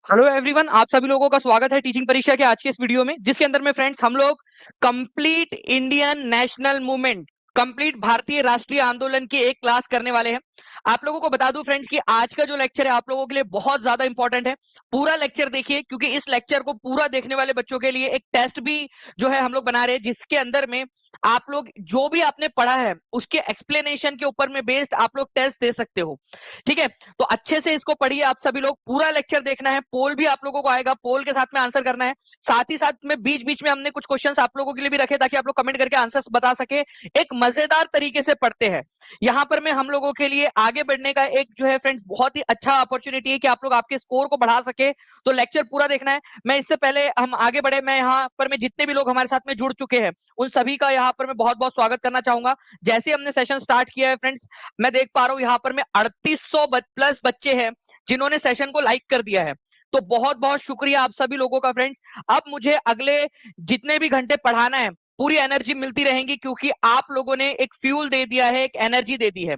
Hello everyone, आप सभी लोगों का स्वागत है टीचिंग परीक्षा के आज के इस वीडियो में, जिसके अंदर में फ्रेंड्स हम लोग complete Indian national movement, complete भारतीय राष्ट्रीय आंदोलन की एक क्लास करने वाले हैं। आप लोगों को बता दूं फ्रेंड्स कि आज का जो लेक्चर है आप लोगों के लिए बहुत ज्यादा इंपॉर्टेंट है। पूरा लेक्चर देखिए, क्योंकि इस लेक्चर को पूरा देखने वाले बच्चों के लिए एक टेस्ट भी जो है हम लोग बना रहे हैं, जिसके अंदर में आप लोग जो भी आपने पढ़ा है उसके एक्सप्लेनेशन के ऊपर में बेस्ड आप लोग टेस्ट दे सकते हो। ठीक है, तो अच्छे से इसको पढ़िए आप सभी लोग, पूरा लेक्चर देखना है। पोल भी आप लोगों को आएगा, पोल के साथ में आंसर करना है। साथ ही साथ में बीच बीच में हमने कुछ क्वेश्चंस आप लोगों के लिए भी रखे ताकि आप लोग कमेंट करके आंसर्स बता सके। एक मजेदार तरीके से पढ़ते हैं। यहां पर मैं हम लोगों के लिए आगे बढ़ने का एक जो है फ्रेंड्स बहुत ही अच्छा अपॉर्चुनिटी है कि आप लोग आपके स्कोर को बढ़ा सके। तो लेक्चर पूरा देखना है। मैं इससे पहले हम आगे बढ़े, मैं यहाँ पर मैं जितने भी लोग हमारे साथ में जुड़ चुके हैं उन सभी का यहाँ पर मैं बहुत बहुत स्वागत करना चाहूंगा। जैसे ही हमने सेशन स्टार्ट किया है फ्रेंड्स, मैं देख पा रहा हूं यहाँ पर में 3800 प्लस बच्चे हैं जिन्होंने सेशन को लाइक कर दिया है। तो बहुत बहुत शुक्रिया आप सभी लोगों का फ्रेंड्स। अब मुझे अगले जितने भी घंटे पढ़ाना है पूरी एनर्जी मिलती रहेंगी, क्योंकि आप लोगों ने एक फ्यूल दे दिया है, एक एनर्जी दे दी है।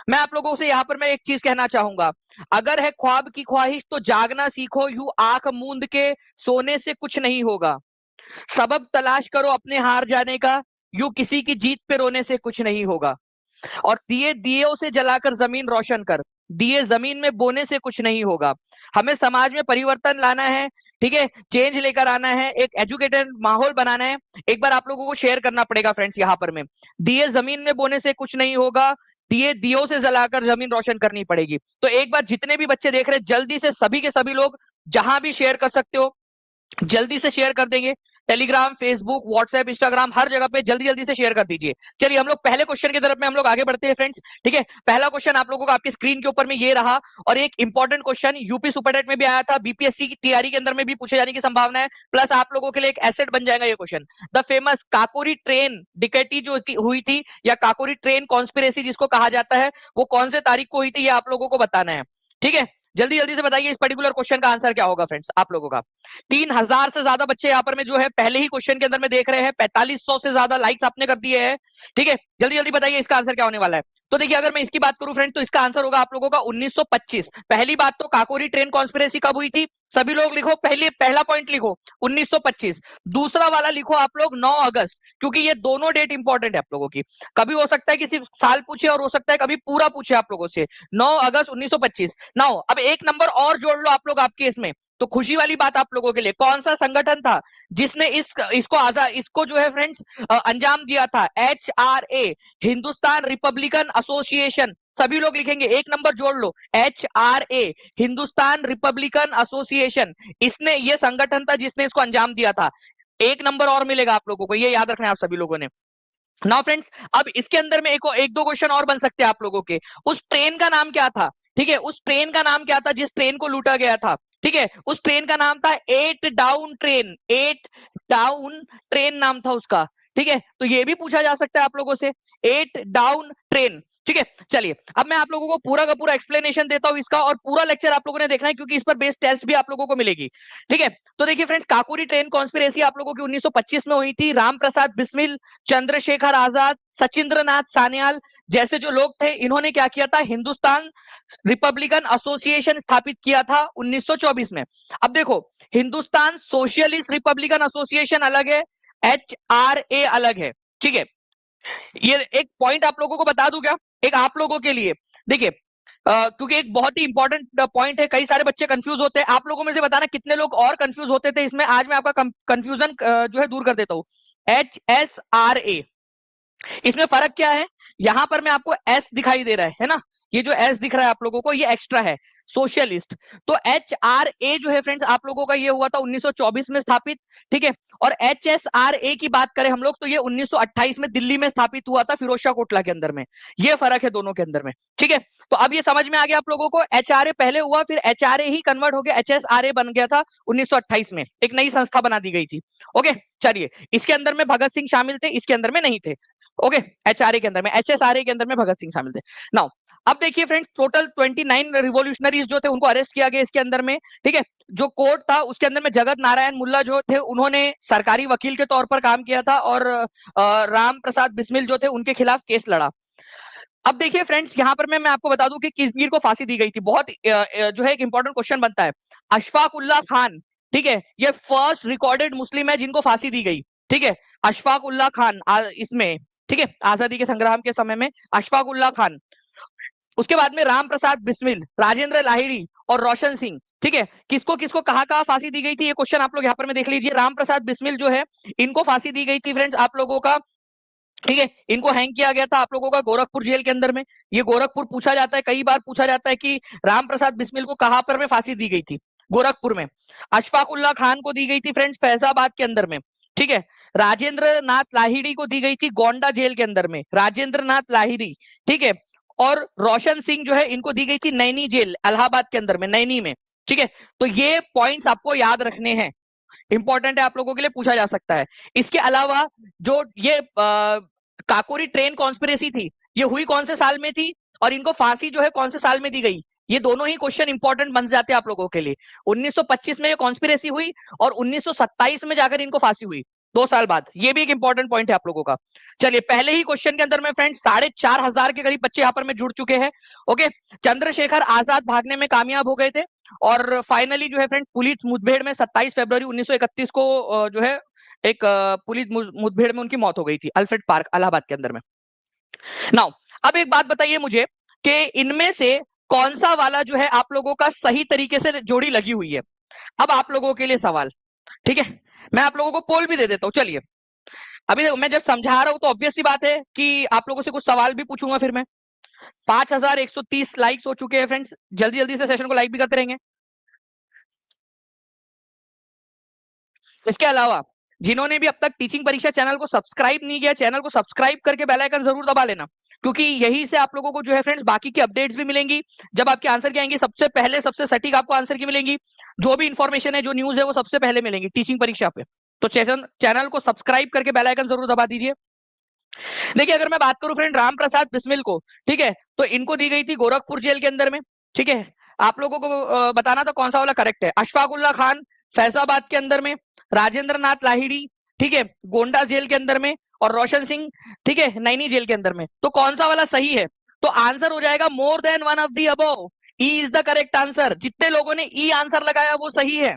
मैं आप लोगों से यहाँ पर मैं एक चीज कहना चाहूंगा, अगर है ख्वाब की ख्वाहिश तो जागना सीखो, यूं आंख मूंद के सोने से कुछ नहीं होगा। सबब तलाश करो अपने हार जाने का, यूं किसी की जीत पे रोने से कुछ नहीं होगा। और दिए दियो से जलाकर जमीन रोशन कर, दिए जमीन में बोने से कुछ नहीं होगा। हमें समाज में परिवर्तन लाना है, ठीक है, चेंज लेकर आना है, एक एजुकेटेड माहौल बनाना है। एक बार आप लोगों को शेयर करना पड़ेगा फ्रेंड्स यहाँ पर में, दिए जमीन में बोने से कुछ नहीं होगा, दिए दियो से जलाकर जमीन रोशन करनी पड़ेगी। तो एक बार जितने भी बच्चे देख रहे हैं जल्दी से सभी के सभी लोग जहां भी शेयर कर सकते हो जल्दी से शेयर कर देंगे। टेलीग्राम, फेसबुक, व्हाट्सएप, इंस्टाग्राम, हर जगह पे जल्दी जल्दी से शेयर कर दीजिए। चलिए हम लोग पहले क्वेश्चन की तरफ में हम लोग आगे बढ़ते हैं फ्रेंड्स। ठीक है, पहला क्वेश्चन आप लोगों का आपकी स्क्रीन के ऊपर में ये रहा, और एक इंपॉर्टेंट क्वेश्चन यूपी सुपरटेट में भी आया था, बीपीएससी की तैयारी के अंदर में भी पूछे जाने की संभावना है, प्लस आप लोगों के लिए एक एसेट बन जाएगा ये question. The famous Kakori train डिकैती जो हुई थी, या काकोरी ट्रेन कॉन्स्पिरेसी जिसको कहा जाता है, वो कौन से तारीख को हुई थी ये आप लोगों को बताना है। ठीक है, जल्दी जल्दी से बताइए इस पर्टिकुलर क्वेश्चन का आंसर क्या होगा फ्रेंड्स आप लोगों का। 3000 से ज्यादा बच्चे यहाँ पर में जो है पहले ही क्वेश्चन के अंदर में देख रहे हैं, 4500 से ज्यादा लाइक्स आपने कर दिए हैं। ठीक है, जल्दी जल्दी बताइए इसका आंसर क्या होने वाला है। तो देखिए, अगर मैं इसकी बात करूं फ्रेंड तो इसका आंसर होगा आप लोगों का 1925। पहली बात तो काकोरी ट्रेन कॉन्स्पिरेसी कब हुई थी, सभी लोग लिखो, पहला पॉइंट लिखो 1925। दूसरा वाला लिखो आप लोग 9 अगस्त, क्योंकि ये दोनों डेट इंपॉर्टेंट है आप लोगों की। कभी हो सकता है कि सिर्फ साल पूछे और हो सकता है कभी पूरा पूछे आप लोगों से। 9 अगस्त 1925। नाउ अब एक नंबर और जोड़ लो आप लोग आपके इसमें, तो खुशी वाली बात आप लोगों के लिए, कौन सा संगठन था जिसने इसको आजाद इसको जो है फ्रेंड्स अंजाम दिया था। HRA, Hindustan Republican association. सभी लोग लिखेंगे, एक नंबर जोड़ लो, HRA, हिंदुस्तान रिपब्लिकन एसोसिएशन। इसने ये संगठन था जिसने इसको अंजाम दिया था। एक नंबर और मिलेगा आप लोगों को, ये याद रखना है आप सभी लोगों ने। नाउ फ्रेंड्स, अब इसके अंदर में एक दो क्वेश्चन और बन सकते हैं आप लोगों के। उस ट्रेन का नाम क्या था, ठीक है, उस ट्रेन का नाम क्या था जिस ट्रेन को लूटा गया था। ठीक है, उस ट्रेन का नाम था 8 डाउन ट्रेन, 8 डाउन ट्रेन नाम था उसका। ठीक है, तो ये भी पूछा जा सकता है आप लोगों से, 8 डाउन ट्रेन। ठीक है, चलिए अब मैं आप लोगों को पूरा का पूरा एक्सप्लेनेशन देता हूं इसका, और पूरा लेक्चर आप लोगों ने देखना है क्योंकि इस पर बेस्ड टेस्ट भी आप लोगों को मिलेगी। ठीक है, तो देखिए फ्रेंड्स, काकोरी ट्रेन कॉन्स्पिरेसी आप लोगों की 1925 में हुई थी। राम प्रसाद बिस्मिल, चंद्रशेखर आजाद, सचिंद्रनाथ सान्याल जैसे जो लोग थे, इन्होंने क्या किया था, हिंदुस्तान रिपब्लिकन एसोसिएशन स्थापित किया था 1924 में। अब देखो, हिंदुस्तान सोशलिस्ट रिपब्लिकन एसोसिएशन अलग है, HRA अलग है। ठीक है, ये एक पॉइंट आप लोगों को बता दूं क्या, एक आप लोगों के लिए। देखिए, क्योंकि एक बहुत ही इंपॉर्टेंट पॉइंट है, कई सारे बच्चे कंफ्यूज होते हैं। आप लोगों में से बताना कितने लोग और कंफ्यूज होते थे इसमें, आज मैं आपका कंफ्यूजन जो है दूर कर देता हूं। HSRA, इसमें फर्क क्या है, यहां पर मैं आपको एस दिखाई दे रहा है ना, ये जो एस दिख रहा है आप लोगों को ये एक्स्ट्रा है, सोशलिस्ट। तो HRA जो है फ्रेंड्स आप लोगों का ये हुआ था 1924 में स्थापित। ठीक है, और HSRA की बात करें हम लोग तो ये 1928 में दिल्ली में स्थापित हुआ था, फिरोज शाह कोटला के अंदर में। ये फर्क है दोनों के अंदर में। ठीक है, तो अब ये समझ में आ गया आप लोगों को, HRA पहले हुआ, फिर HRA ही कन्वर्ट हो गया, HSRA बन गया था 1928 में, एक नई संस्था बना दी गई थी। ओके, चलिए, इसके अंदर में भगत सिंह शामिल थे, इसके अंदर में नहीं थे। ओके, HRA के अंदर में, HSRA के अंदर में भगत सिंह शामिल थे। नाउ अब देखिए फ्रेंड्स, टोटल 29 रिवोल्यूशनरीज जो थे उनको अरेस्ट किया गया इसके अंदर में। ठीक है, जो कोर्ट था उसके अंदर में जगत नारायण मुल्ला जो थे उन्होंने सरकारी वकील के तौर पर काम किया था, और राम प्रसाद बिस्मिल जो थे उनके खिलाफ केस लड़ा। अब देखिए फ्रेंड्स, यहाँ पर मैं आपको बता दूं कि किसगिर को फांसी दी गई थी। बहुत जो है एक इंपॉर्टेंट क्वेश्चन बनता है। अशफाक उल्लाह खान, ठीक है, ये फर्स्ट रिकॉर्डेड मुस्लिम है जिनको फांसी दी गई। ठीक है, अशफाक उल्लाह खान इसमें, ठीक है, आजादी के संग्राम के समय में अशफाक उल्लाह खान। उसके बाद में राम प्रसाद बिस्मिल, राजेंद्र लाहिड़ी और रोशन सिंह। ठीक है, किसको किसको कहाँ कहाँ फांसी दी गई थी, ये क्वेश्चन आप लोग यहाँ पर में देख लीजिए। राम प्रसाद बिस्मिल जो है, इनको फांसी दी गई थी फ्रेंड्स आप लोगों का, ठीक है, इनको हैंग किया गया था आप लोगों का गोरखपुर जेल के अंदर में। ये गोरखपुर पूछा जाता है, कई बार पूछा जाता है कि राम प्रसाद बिस्मिल को कहां पर में फांसी दी गई थी, गोरखपुर में। अशफाक उल्लाह खान को दी गई थी फ्रेंड्स फैजाबाद के अंदर में। ठीक है, राजेंद्र नाथ लाहिड़ी को दी गई थी गोंडा जेल के अंदर में, राजेंद्र नाथ लाहिड़ी। ठीक है, और रोशन सिंह जो है, इनको दी गई थी नैनी जेल, इलाहाबाद के अंदर में, नैनी में। ठीक है, तो ये पॉइंट्स आपको याद रखने हैं, इंपॉर्टेंट है, आप लोगों के लिए पूछा जा सकता है। इसके अलावा जो ये काकोरी ट्रेन कॉन्स्पिरेसी थी, ये हुई कौन से साल में थी, और इनको फांसी जो है कौन से साल में दी गई, ये दोनों ही क्वेश्चन इंपॉर्टेंट बन जाते हैं आप लोगों के लिए। 1925 में ये कॉन्स्पिरेसी हुई और 1927 में जाकर इनको फांसी हुई, 2 साल बाद। ये भी एक इंपॉर्टेंट पॉइंट है आप लोगों का। चलिए, पहले ही क्वेश्चन के अंदर में फ्रेंड्स 4,500 के करीब बच्चे यहाँ पर में जुड़ चुके हैं। ओके, चंद्रशेखर आजाद भागने में कामयाब हो गए थे, और फाइनली जो है फ्रेंड्स पुलिस मुठभेड़ में 27 फरवरी 1931 को जो है एक पुलिस मुठभेड़ में उनकी मौत हो गई थी, अल्फ्रेड पार्क, इलाहाबाद के अंदर में। नाउ, अब एक बात बताइए मुझे कि इनमें से कौन सा वाला जो है आप लोगों का सही तरीके से जोड़ी लगी हुई है। अब आप लोगों के लिए सवाल, ठीक है, मैं आप लोगों को पोल भी दे देता हूं। चलिए, अभी मैं जब समझा रहा हूं तो ऑब्वियस सी बात है कि आप लोगों से कुछ सवाल भी पूछूंगा फिर मैं। 5,130 लाइक्स हो चुके हैं फ्रेंड्स, जल्दी जल्दी से सेशन को लाइक भी करते रहेंगे। इसके अलावा जिन्होंने भी अब तक टीचिंग परीक्षा चैनल को सब्सक्राइब नहीं किया, चैनल को सब्सक्राइब करके बेल आइकन जरूर दबा लेना, क्योंकि यही से आप लोगों को जो है फ्रेंड्स बाकी की अपडेट्स भी मिलेंगी। जब आपके आंसर की आएंगी, सबसे पहले सबसे सटीक आपको आंसर की मिलेंगी। जो भी इंफॉर्मेशन है, जो न्यूज है, वो सबसे पहले मिलेंगी टीचिंग परीक्षा पे। तो चैनल को सब्सक्राइब करके बेल आइकन जरूर दबा दीजिए। देखिए, अगर मैं बात करूं फ्रेंड राम प्रसाद बिस्मिल को, ठीक है, तो इनको दी गई थी गोरखपुर जेल के अंदर में। ठीक है, आप लोगों को बताना था कौन सा वाला करेक्ट है। अशफाक उल्लाह खान फैजाबाद के अंदर में, राजेंद्र नाथ लाहिड़ी, ठीक है, गोंडा जेल के अंदर में, और रोशन सिंह, ठीक है, नैनी जेल के अंदर में। तो कौन सा वाला सही है, तो आंसर हो जाएगा more than one of the above. E is the correct answer. जितने लोगों ने ई आंसर लगाया वो सही है।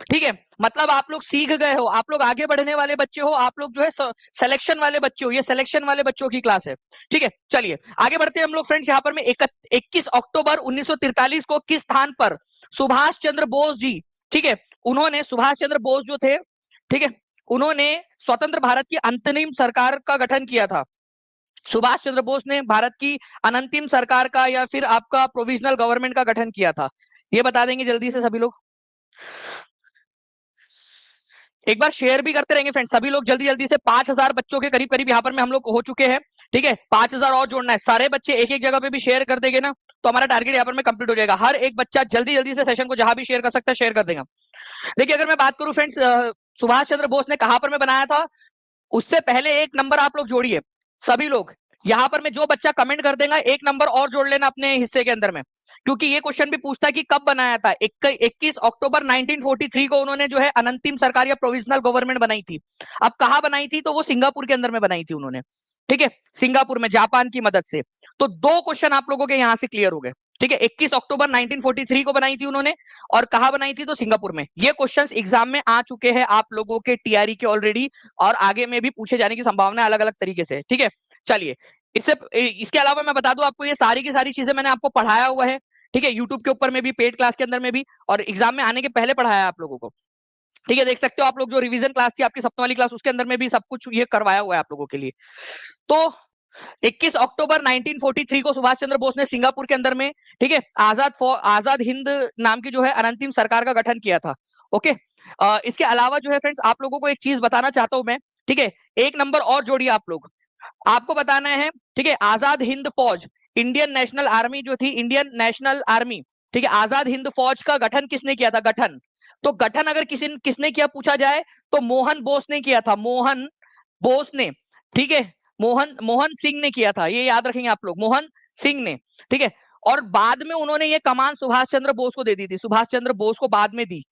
ठीक है, मतलब आप लोग सीख गए हो, आप लोग आगे बढ़ने वाले बच्चे हो, आप लोग जो है सिलेक्शन वाले बच्चे हो, ये सिलेक्शन वाले बच्चों की क्लास है। ठीक है, चलिए आगे बढ़ते हैं हम लोग फ्रेंड्स। यहाँ पर में 21 अक्टूबर 1943 को किस स्थान पर सुभाष चंद्र बोस जी, ठीक है, उन्होंने, सुभाष चंद्र बोस जो थे, ठीक है, उन्होंने स्वतंत्र भारत की अंतरिम सरकार का गठन किया था। सुभाष चंद्र बोस ने भारत की अनंतिम सरकार का या फिर आपका प्रोविजनल गवर्नमेंट का गठन किया था, ये बता देंगे जल्दी से सभी लोग। एक बार शेयर भी करते रहेंगे फ्रेंड्स, सभी लोग जल्दी जल्दी से। 5,000 बच्चों के करीब करीब यहाँ पर में हम लोग हो चुके हैं। ठीक है, 5,000 और जोड़ना है। सारे बच्चे एक एक जगह पे भी शेयर कर देंगे ना, तो हमारा टारगेट यहाँ पर में कंप्लीट हो जाएगा। हर एक बच्चा जल्दी जल्दी से सेशन को जहां भी शेयर कर सकता है शेयर कर देगा। देखिए, अगर मैं बात करूं फ्रेंड्स, सुभाष चंद्र बोस ने कहां पर में बनाया था, उससे पहले एक नंबर आप लोग जोड़िए सभी लोग। यहां पर में जो बच्चा कमेंट कर देगा, एक नंबर और जोड़ लेना अपने हिस्से के अंदर में, क्योंकि ये क्वेश्चन भी पूछता है कि कब बनाया था। 21 अक्टूबर 1943 को उन्होंने जो है अनंतिम सरकार या प्रोविजनल गवर्नमेंट बनाई थी। अब कहां बनाई थी, तो वो सिंगापुर के अंदर में बनाई थी उन्होंने। ठीक है, सिंगापुर में, जापान की मदद से। तो 2 क्वेश्चन आप लोगों के यहां से क्लियर हो गए। ठीक है, 21 अक्टूबर 1943 को बनाई थी उन्होंने, और कहां बनाई थी, तो सिंगापुर में। ये क्वेश्चंस एग्जाम में आ चुके हैं आप लोगों के टीआरई के ऑलरेडी, और आगे में भी पूछे जाने की संभावना अलग अलग तरीके से। ठीक है, चलिए, इससे इसके अलावा मैं बता दूं आपको, ये सारी की सारी चीजें मैंने आपको पढ़ाया हुआ है। ठीक है, यूट्यूब के ऊपर में भी, पेड क्लास के अंदर में भी, और एग्जाम में आने के पहले पढ़ाया आप लोगों को। ठीक है, देख सकते हो आप लोग, जो रिवीजन क्लास थी आपकी सप्तम वाली क्लास, उसके अंदर में भी सब कुछ ये करवाया हुआ है आप लोगों के लिए। तो 21 अक्टूबर 1943 को सुभाष चंद्र बोस ने सिंगापुर के अंदर में, ठीक है, आजाद हिंद नाम की जो है अनंतिम सरकार का गठन किया था। ओके, इसके अलावा जो है फ्रेंड्स, आप लोगों को एक चीज बताना चाहता हूं मैं। ठीक है, एक नंबर और जोड़िए आप लोग, आपको बताना है। ठीक है, आजाद हिंद फौज, इंडियन नेशनल आर्मी जो थी, इंडियन नेशनल आर्मी, ठीक है, आजाद हिंद फौज का गठन किसने किया था, गठन। तो गठन अगर किसने किया पूछा जाए, तो मोहन बोस ने किया था, मोहन बोस ने। ठीक है, मोहन मोहन सिंह ने किया था, ये याद रखेंगे आप लोग, मोहन सिंह ने। ठीक है, और बाद में उन्होंने ये कमान सुभाष चंद्र बोस को दे दी थी, सुभाष चंद्र बोस को बाद में दी।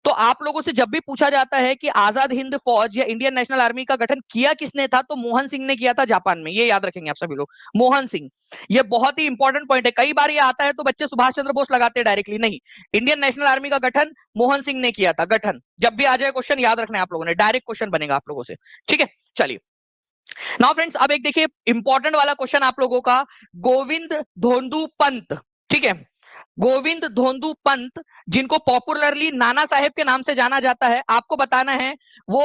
तो आप लोगों से जब भी पूछा जाता है कि आजाद हिंद फौज या इंडियन नेशनल आर्मी का गठन किया किसने था, तो मोहन सिंह ने किया था जापान में, ये याद रखेंगे आप सभी लोग, मोहन सिंह। ये बहुत ही इंपॉर्टेंट पॉइंट है, कई बार ये आता है तो बच्चे सुभाष चंद्र बोस लगाते हैं डायरेक्टली, नहीं, इंडियन नेशनल आर्मी का गठन मोहन सिंह ने किया था, गठन। जब भी आ जाए क्वेश्चन याद रखना है आप लोगों ने, डायरेक्ट क्वेश्चन बनेगा आप लोगों से, ठीक है। चलिए नाउ फ्रेंड्स, अब एक देखिए इंपॉर्टेंट वाला क्वेश्चन आप लोगों का, गोविंद धोंडू पंत, ठीक है, गोविंद धोंडू पंत, जिनको पॉपुलरली नाना साहेब के नाम से जाना जाता है, आपको बताना है वो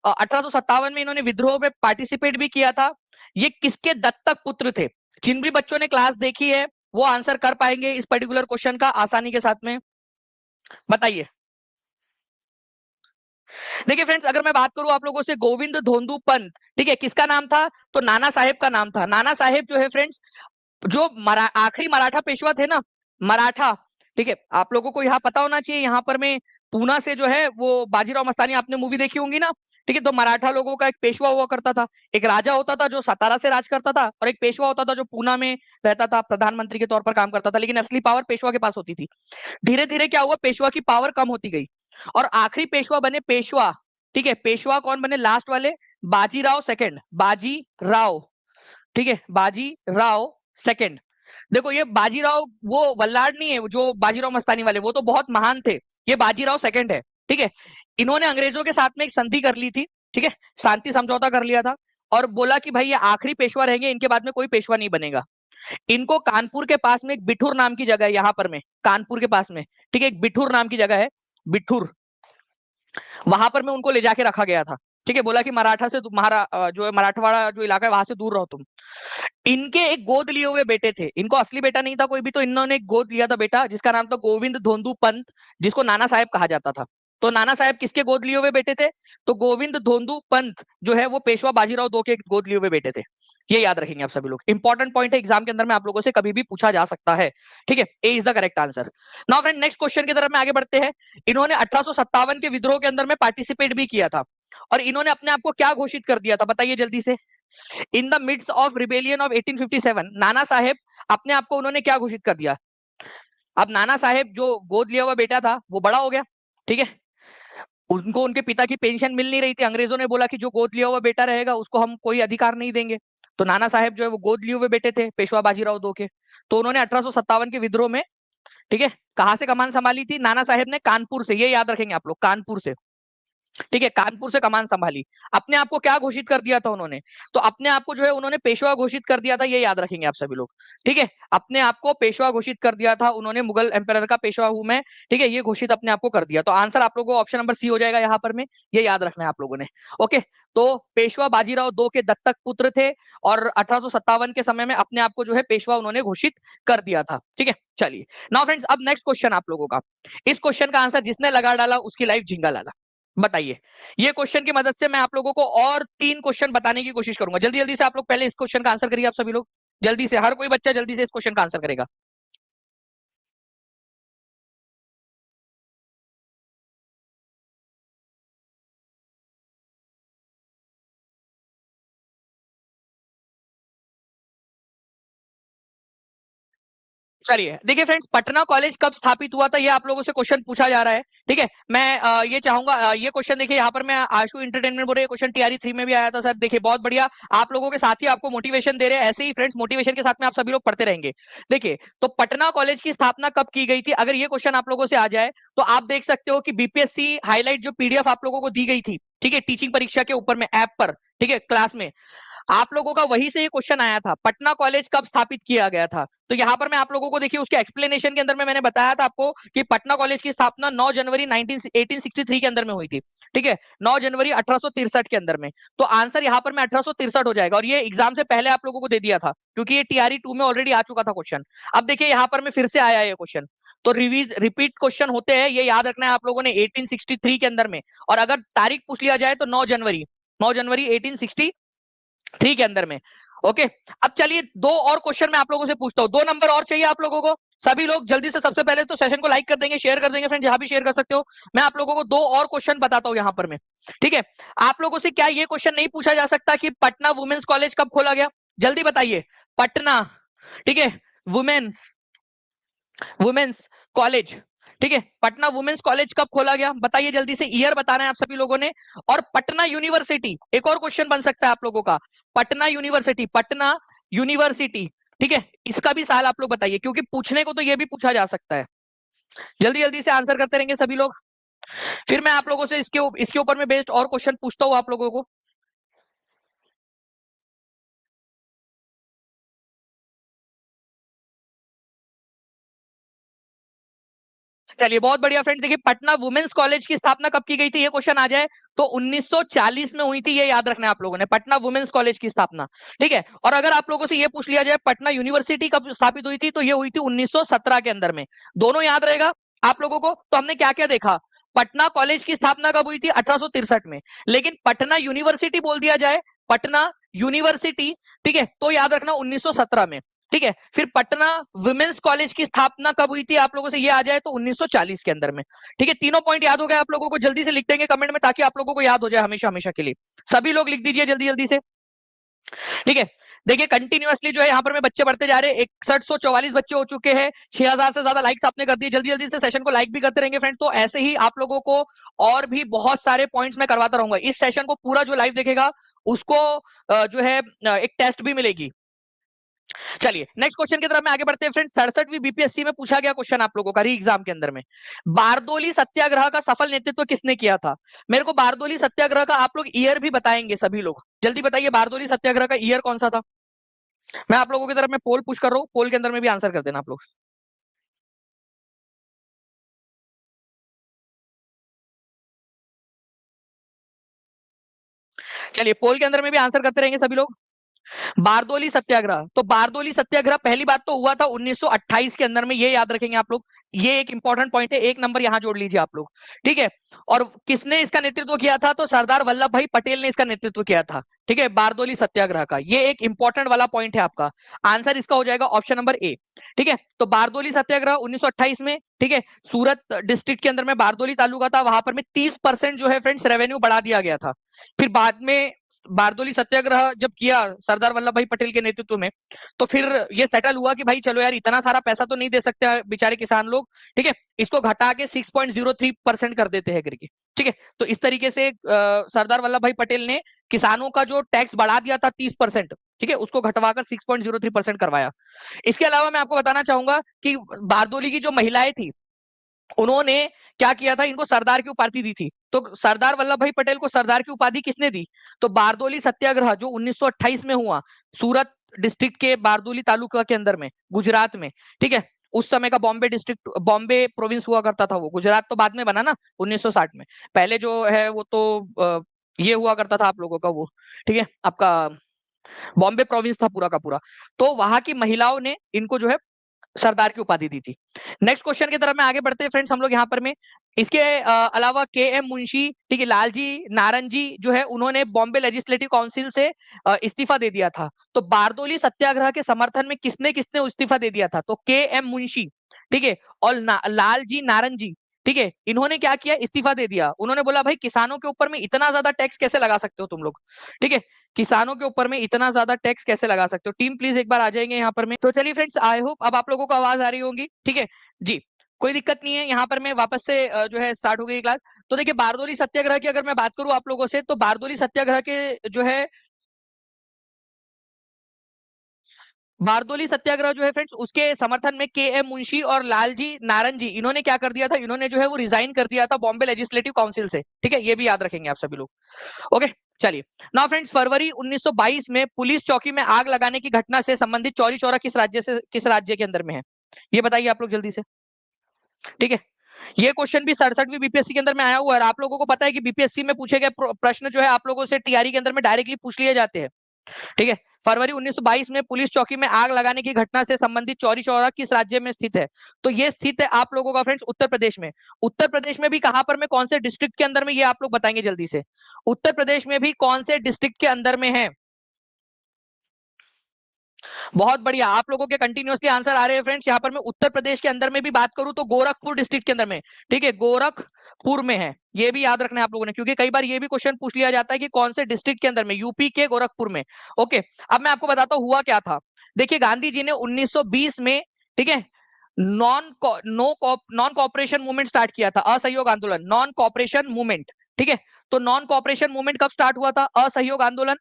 1857 में इन्होंने विद्रोह में पार्टिसिपेट भी किया था। ये किसके दत्तक पुत्र थे? जिन भी बच्चों ने क्लास देखी है वो आंसर कर पाएंगे इस पर्टिकुलर क्वेश्चन का आसानी के साथ में, बताइए। देखिए फ्रेंड्स, अगर मैं बात करूं आप लोगों से, गोविंद धोंडू पंत, ठीक है, किसका नाम था? तो नाना साहेब का नाम था। नाना साहेब जो है फ्रेंड्स, जो आखिरी मराठा पेशवा थे ना, मराठा, ठीक है, आप लोगों को यहाँ पता होना चाहिए, यहाँ पर मैं पूना से जो है वो बाजीराव मस्तानी आपने मूवी देखी होंगी ना, ठीक है, तो मराठा लोगों का एक पेशवा हुआ करता था, एक राजा होता था जो सतारा से राज करता था, और एक पेशवा होता था जो पूना में रहता था, प्रधानमंत्री के तौर पर काम करता था, लेकिन असली पावर पेशवा के पास होती थी। धीरे धीरे क्या हुआ, पेशवा की पावर कम होती गई, और आखिरी पेशवा बने पेशवा, ठीक है, पेशवा कौन बने लास्ट वाले? बाजीराव सेकंड, बाजी राव, ठीक है, बाजी राव सेकंड। देखो ये बाजीराव वो वल्लाड नहीं है जो बाजीराव मस्तानी वाले, वो तो बहुत महान थे, ये बाजीराव सेकंड है, ठीक है। इन्होंने अंग्रेजों के साथ में एक संधि कर ली थी, ठीक है, शांति समझौता कर लिया था, और बोला कि भाई ये आखिरी पेशवा रहेंगे, इनके बाद में कोई पेशवा नहीं बनेगा। इनको कानपुर के पास में एक बिठूर नाम की जगह है, यहाँ पर में कानपुर के पास में, ठीक है, एक बिठूर नाम की जगह है, बिठूर, वहां पर में उनको ले जाके रखा गया था, ठीक है, बोला कि मराठा से जो है मराठवाड़ा जो इलाका है वहां से दूर रहो तुम। इनके एक गोद लिए हुए बेटे थे, इनको असली बेटा नहीं था कोई भी, तो इन्होंने एक गोद लिया था बेटा, जिसका नाम था गोविंद धोंडू पंत, जिसको नाना साहेब कहा जाता था। तो नाना साहेब किसके गोद लिए हुए बेटे थे? तो गोविंद धोंडू पंत जो है वो पेशवा बाजीराव दो के गोद लिए हुए बेटे थे। ये याद रखेंगे आप सभी लोग, इंपॉर्टेंट पॉइंट है, एग्जाम के अंदर में आप लोगों से कभी भी पूछा जा सकता है, ठीक है, A is the correct answer. Now friend, next question की तरफ में आगे बढ़ते हैं। इन्होंने 1857 के विद्रोह के अंदर में पार्टिसिपेट भी किया था, और इन्होंने अपने आप को क्या घोषित कर दिया था, बताइए जल्दी से। In the midst of rebellion of 1857, Nana साहेब अपने आप को उन्होंने क्या घोषित कर दिया? अब नाना साहेब जो गोद लिया हुआ बेटा था वो बड़ा हो गया, ठीक है, उनको उनके पिता की पेंशन मिल नहीं रही थी, अंग्रेजों ने बोला कि जो गोद लिया हुआ बेटा रहेगा उसको हम कोई अधिकार नहीं देंगे। तो नाना साहेब जो है वो गोद लिए हुए बेटे थे पेशवा बाजीराव दो के, तो उन्होंने 1857 के विद्रोह में, ठीक है, कहां से कमान संभाली थी नाना साहेब ने? कानपुर से, ये याद रखेंगे आप लोग, कानपुर से, ठीक है, कानपुर से कमान संभाली। अपने आप को क्या घोषित कर दिया था उन्होंने? तो अपने आप को जो है उन्होंने पेशवा घोषित कर दिया था, ये याद रखेंगे आप सभी लोग, ठीक है, अपने आप को पेशवा घोषित कर दिया था उन्होंने, मुगल एम्पायर का पेशवा हूं मैं, ठीक है, ये घोषित अपने आप को कर दिया। तो आंसर आप लोगों को ऑप्शन नंबर सी हो जाएगा यहाँ पर में, ये याद रखना है आप लोगों ने, ओके। तो पेशवा बाजीराव दो के दत्तक पुत्र थे, और 1857 के समय में अपने आप को जो है पेशवा उन्होंने घोषित कर दिया था, ठीक है। चलिए नाउ फ्रेंड्स, अब नेक्स्ट क्वेश्चन आप लोगों का, इस क्वेश्चन का आंसर जिसने लगा डाला उसकी लाइफ झिंगा लाला, बताइए। ये क्वेश्चन की मदद से मैं आप लोगों को और 3 क्वेश्चन बताने की कोशिश करूंगा, जल्दी जल्दी से आप लोग पहले इस क्वेश्चन का आंसर करिए, आप सभी लोग जल्दी से, हर कोई बच्चा जल्दी से इस क्वेश्चन का आंसर करेगा। चलिए देखिए फ्रेंड्स, पटना कॉलेज कब स्थापित हुआ था, ये आप लोगों से क्वेश्चन पूछा जा रहा है, ठीक है। मैं ये चाहूंगा, ये क्वेश्चन देखिए यहाँ पर मैं आशु एंटरटेनमेंट बोल रहे, क्वेश्चन टीआरई 3 में भी आया था सर, देखिए बहुत बढ़िया, आप लोगों के साथ ही आपको मोटिवेशन दे रहे हैं, ऐसे ही फ्रेंड्स मोटिवेशन के साथ में आप सभी लोग पढ़ते रहेंगे। देखिए तो पटना कॉलेज की स्थापना कब की गई थी, अगर ये क्वेश्चन आप लोगों से आ जाए तो आप देख सकते हो कि बीपीएससी हाईलाइट जो पीडीएफ आप लोगों को दी गई थी, ठीक है, टीचिंग परीक्षा के ऊपर में ऐप पर, ठीक है, क्लास में आप लोगों का वहीं से ये क्वेश्चन आया था, पटना कॉलेज कब स्थापित किया गया था। तो यहाँ पर मैं आप लोगों को देखिए उसके एक्सप्लेनेशन के अंदर में मैंने बताया था आपको कि पटना कॉलेज की स्थापना 9 जनवरी 1863 के अंदर में हुई थी, ठीक है, 9 जनवरी 1863 के अंदर में। तो आंसर यहाँ पर में 1863 हो जाएगा, और ये एग्जाम से पहले आप लोगों को दे दिया था क्योंकि ये टीआरई 2 में ऑलरेडी आ चुका था क्वेश्चन। अब देखिए यहाँ पर में फिर से आया ये क्वेश्चन, तो रिपीट क्वेश्चन होते हैं, ये याद रखना है आप लोगों ने 1863 के अंदर में, और अगर तारीख पूछ लिया जाए तो 9 जनवरी 1863 के अंदर में, ओके। अब चलिए दो और क्वेश्चन मैं आप लोगों से पूछता हूं, 2 नंबर और चाहिए आप लोगों को, सभी लोग जल्दी से, सबसे पहले तो सेशन को लाइक कर देंगे, शेयर कर देंगे फ्रेंड, जहां भी शेयर कर सकते हो। मैं आप लोगों को 2 और क्वेश्चन बताता हूं यहां पर मैं, ठीक है। आप लोगों से क्या ये क्वेश्चन नहीं पूछा जा सकता कि पटना वुमेन्स कॉलेज कब खोला गया? जल्दी बताइए, पटना, ठीक है, वुमेन्स वुमेन्स कॉलेज, ठीक है, पटना वुमेन्स कॉलेज कब खोला गया बताइए जल्दी से, ईयर बताना है आप सभी लोगों ने। और पटना यूनिवर्सिटी, एक और क्वेश्चन बन सकता है आप लोगों का, पटना यूनिवर्सिटी, पटना यूनिवर्सिटी, ठीक है, इसका भी साल आप लोग बताइए, क्योंकि पूछने को तो ये भी पूछा जा सकता है। जल्दी जल्दी से आंसर करते रहेंगे सभी लोग, फिर मैं आप लोगों से इसके ऊपर में बेस्ड और क्वेश्चन पूछता हूं आप लोगों को। चलिए बहुत बढ़िया फ्रेंड, देखिए पटना वुमेन्स कॉलेज की स्थापना कब की गई थी, ये क्वेश्चन आ जाए तो 1940 में हुई थी, ये याद रखना है आप लोगों ने, पटना वुमेन्स कॉलेज की स्थापना, ठीक है। और अगर आप लोगों से ये पूछ लिया जाए पटना यूनिवर्सिटी कब स्थापित हुई थी, तो ये हुई थी 1917 के अंदर में, दोनों याद रहेगा आप लोगों को। तो हमने क्या क्या देखा, पटना कॉलेज की स्थापना कब हुई थी, 1863 में, लेकिन पटना यूनिवर्सिटी बोल दिया जाए, पटना यूनिवर्सिटी, ठीक है, तो याद रखना 1917 में, ठीक है। फिर पटना वुमेन्स कॉलेज की स्थापना कब हुई थी, आप लोगों से ये आ जाए तो 1940 के अंदर में, ठीक है। तीनों पॉइंट याद हो गए आप लोगों को, जल्दी से लिख देंगे कमेंट में ताकि आप लोगों को याद हो जाए हमेशा हमेशा के लिए, सभी लोग लिख दीजिए जल्दी जल्दी से, ठीक है। देखिए कंटिन्यूअसली जो है यहाँ पर में बच्चे बढ़ते जा रहे हैं, 6144 बच्चे हो चुके हैं, 6000 से ज्यादा लाइक्स आपने कर दिए, जल्दी जल्दी से सेशन को लाइक भी करते रहेंगे फ्रेंड। तो ऐसे ही आप लोगों को और भी बहुत सारे पॉइंट्स मैं करवाता रहूंगा, इस सेशन को पूरा जो लाइव देखेगा उसको जो है एक टेस्ट भी मिलेगी। चलिए नेक्स्ट क्वेश्चन की तरफ में आगे बढ़ते हैं फ्रेंड्स, 67वीं बीपीएससी में पूछा गया क्वेश्चन आप लोगों का री एग्जाम के अंदर में, बारदोली सत्याग्रह का सफल नेतृत्व किसने किया था। मेरे को बारदोली सत्याग्रह का आप लोग ईयर भी बताएंगे सभी लोग, जल्दी बताइए बारदोली सत्याग्रह का ईयर कौन सा था। मैं आप लोगों की तरफ में पोल पुश कर रहा हूँ, पोल के अंदर में भी आंसर कर देना आप लोग। चलिए पोल के अंदर में भी आंसर करते रहेंगे सभी लोग। बारदोली सत्याग्रह, तो बारदोली सत्याग्रह पहली बात तो हुआ था 1928 के अंदर में, ये याद रखेंगे आप लोग, ये एक इंपॉर्टेंट पॉइंट है, एक नंबर यहां जोड़ लीजिए आप लोग, ठीक है। और किसने इसका नेतृत्व किया था, तो सरदार वल्लभ भाई पटेल ने इसका नेतृत्व किया था, ठीक है, बारदोली सत्याग्रह का, ये एक इंपॉर्टेंट वाला पॉइंट है आपका, आंसर इसका हो जाएगा ऑप्शन नंबर ए, ठीक है। तो बारदोली सत्याग्रह 1928 में, ठीक है, सूरत डिस्ट्रिक्ट के अंदर में बारदोली तालुका था, वहां पर में 30% जो है फ्रेंड्स रेवेन्यू बढ़ा दिया गया था। फिर बाद में बारदोली सत्याग्रह जब किया सरदार वल्लभ भाई पटेल के नेतृत्व में, तो फिर ये सेटल हुआ कि भाई चलो यार इतना सारा पैसा तो नहीं दे सकते बेचारे किसान लोग, ठीक है, इसको घटा के 6.03% कर देते हैं करके, ठीक है। तो इस तरीके से सरदार वल्लभ भाई पटेल ने किसानों का जो टैक्स बढ़ा दिया था 30%, ठीक है, उसको घटवाकर 6.03% करवाया। इसके अलावा मैं आपको बताना चाहूंगा कि बारदोली की जो महिलाएं थी उन्होंने क्या किया था, इनको सरदार की उपाधि दी थी, तो सरदार वल्लभ भाई पटेल को सरदार की उपाधि किसने दी, तो बारदोली सत्याग्रह जो 1928 में हुआ सूरत डिस्ट्रिक्ट के बारदोली तालुका के अंदर में गुजरात में, ठीक है, उस समय का बॉम्बे डिस्ट्रिक्ट बॉम्बे प्रोविंस हुआ करता था, वो गुजरात तो बाद में बना ना 1960 में, पहले जो है वो तो ये हुआ करता था आप लोगों का वो, ठीक है, आपका बॉम्बे प्रोविंस था पूरा का पूरा। तो वहां की महिलाओं ने इनको जो है सरदार की उपाधि दी थी। नेक्स्ट क्वेश्चन की तरफ में आगे बढ़ते हैं फ्रेंड्स हम लोग यहाँ पर में, इसके अलावा के एम मुंशी, ठीक है, लालजी नारायण जी जो है उन्होंने बॉम्बे लेजिस्लेटिव काउंसिल से इस्तीफा दे दिया था। तो बारदोली सत्याग्रह के समर्थन में किसने किसने इस्तीफा दे दिया था, तो के एम मुंशी, ठीक है, और लालजी नारायण जी, ठीक है, इन्होंने क्या किया, इस्तीफा दे दिया। उन्होंने बोला भाई किसानों के ऊपर में इतना ज्यादा टैक्स कैसे लगा सकते हो तुम लोग, ठीक है, किसानों के ऊपर में इतना ज्यादा टैक्स कैसे लगा सकते हो। टीम प्लीज एक बार आ जाएंगे यहाँ पर में। तो चलिए फ्रेंड्स आई होप अब आप लोगों को आवाज आ रही होगी, ठीक है जी, कोई दिक्कत नहीं है। यहाँ पर मैं वापस से जो है स्टार्ट हो गई क्लास। तो देखिए बारदोली सत्याग्रह की अगर मैं बात करूं आप लोगों से, तो बारदोली सत्याग्रह के जो है बारदोली सत्याग्रह जो है फ्रेंड्स उसके समर्थन में के एम मुंशी और लालजी नारायण जी इन्होंने क्या कर दिया था, इन्होंने जो है वो रिजाइन कर दिया था बॉम्बे लेजिस्लेटिव काउंसिल से, ठीक है, ये भी याद रखेंगे आप सभी लोग। ओके चलिए नाउ फ्रेंड्स, फरवरी 1922 में पुलिस चौकी में आग लगाने की घटना से संबंधित चौरी चौरा किस राज्य के अंदर में है, ये बताइए आप लोग जल्दी से, ठीक है। ये क्वेश्चन भी 67वीं बीपीएससी के अंदर में आया हुआ है, आप लोगों को पता है कि बीपीएससी में पूछे गए प्रश्न जो है आप लोगों से टीआरई के अंदर में डायरेक्टली पूछ लिए जाते हैं, ठीक है। फरवरी 1922 में पुलिस चौकी में आग लगाने की घटना से संबंधित चौरी चौरा किस राज्य में स्थित है, तो ये स्थित है आप लोगों का फ्रेंड्स उत्तर प्रदेश में। उत्तर प्रदेश में भी कहां पर में कौन से डिस्ट्रिक्ट के अंदर में, ये आप लोग बताएंगे जल्दी से, उत्तर प्रदेश में भी कौन से डिस्ट्रिक्ट के अंदर में है। बहुत बढ़िया, आप लोगों के कंटिन्यूअसली आंसर आ रहे हैं फ्रेंड्स। यहाँ पर मैं उत्तर प्रदेश के अंदर में भी बात करूं तो गोरखपुर डिस्ट्रिक्ट के अंदर में, ठीक है, गोरखपुर में है, ये भी याद रखना है आप लोगों ने, क्योंकि कई बार ये भी क्वेश्चन पूछ लिया जाता है कि कौन से डिस्ट्रिक्ट के अंदर में, यूपी के गोरखपुर में। ओके अब मैं आपको बताता हूँ हुआ क्या था। देखिए गांधी जी ने 1920 में, ठीक है, नॉन कॉपरेशन मूवमेंट स्टार्ट किया था, असहयोग आंदोलन, नॉन कॉपरेशन मूवमेंट। ठीक है, तो नॉन कॉपरेशन मूवमेंट कब स्टार्ट हुआ था? असहयोग आंदोलन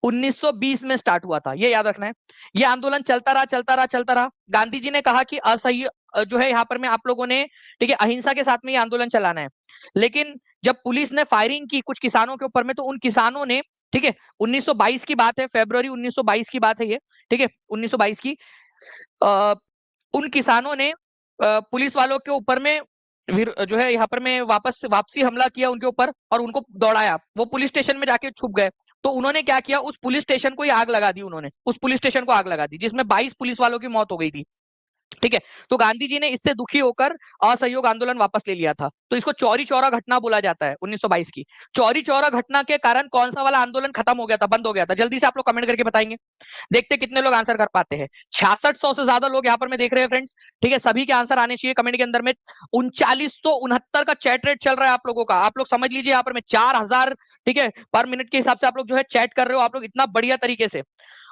1920 में स्टार्ट हुआ था, ये याद रखना है। ये आंदोलन चलता रहा चलता रहा चलता रहा। गांधी जी ने कहा कि असहयोग जो है यहाँ पर में आप लोगों ने, ठीक है, अहिंसा के साथ में ये आंदोलन चलाना है। लेकिन जब पुलिस ने फायरिंग की कुछ किसानों के ऊपर में, तो उन किसानों ने, ठीक है, 1922 की बात है, फरवरी 1922 की बात है ये, ठीक है, 1922 की, आ, उन किसानों ने पुलिस वालों के ऊपर में जो है यहाँ पर में वापसी हमला किया उनके ऊपर, और उनको दौड़ाया। वो पुलिस स्टेशन में जाके छुप गए। तो उन्होंने क्या किया, उस पुलिस स्टेशन को ही आग लगा दी, उन्होंने उस पुलिस स्टेशन को आग लगा दी, जिसमें 22 पुलिस वालों की मौत हो गई थी। ठीक है, तो गांधी जी ने इससे दुखी होकर असहयोग आंदोलन वापस ले लिया था। तो इसको चौरी चौरा घटना बोला जाता है 1922 की। चौरी चौरा घटना के कारण कौन सा वाला आंदोलन खत्म हो गया था, बंद हो गया था? जल्दी से आप लोग कमेंट करके बताएंगे, देखते कितने लोग आंसर कर पाते हैं। 6600 से ज्यादा लोग यहाँ पर मैं देख रहे हैं फ्रेंड्स। ठीक है, सभी के आंसर आने चाहिए कमेंट के अंदर में। 3969 का चैट रेट चल रहा है आप लोगों का। आप लोग समझ लीजिए यहाँ पर में 4000, ठीक है, पर मिनट के हिसाब से आप लोग जो है चैट कर रहे हो, आप लोग इतना बढ़िया तरीके से।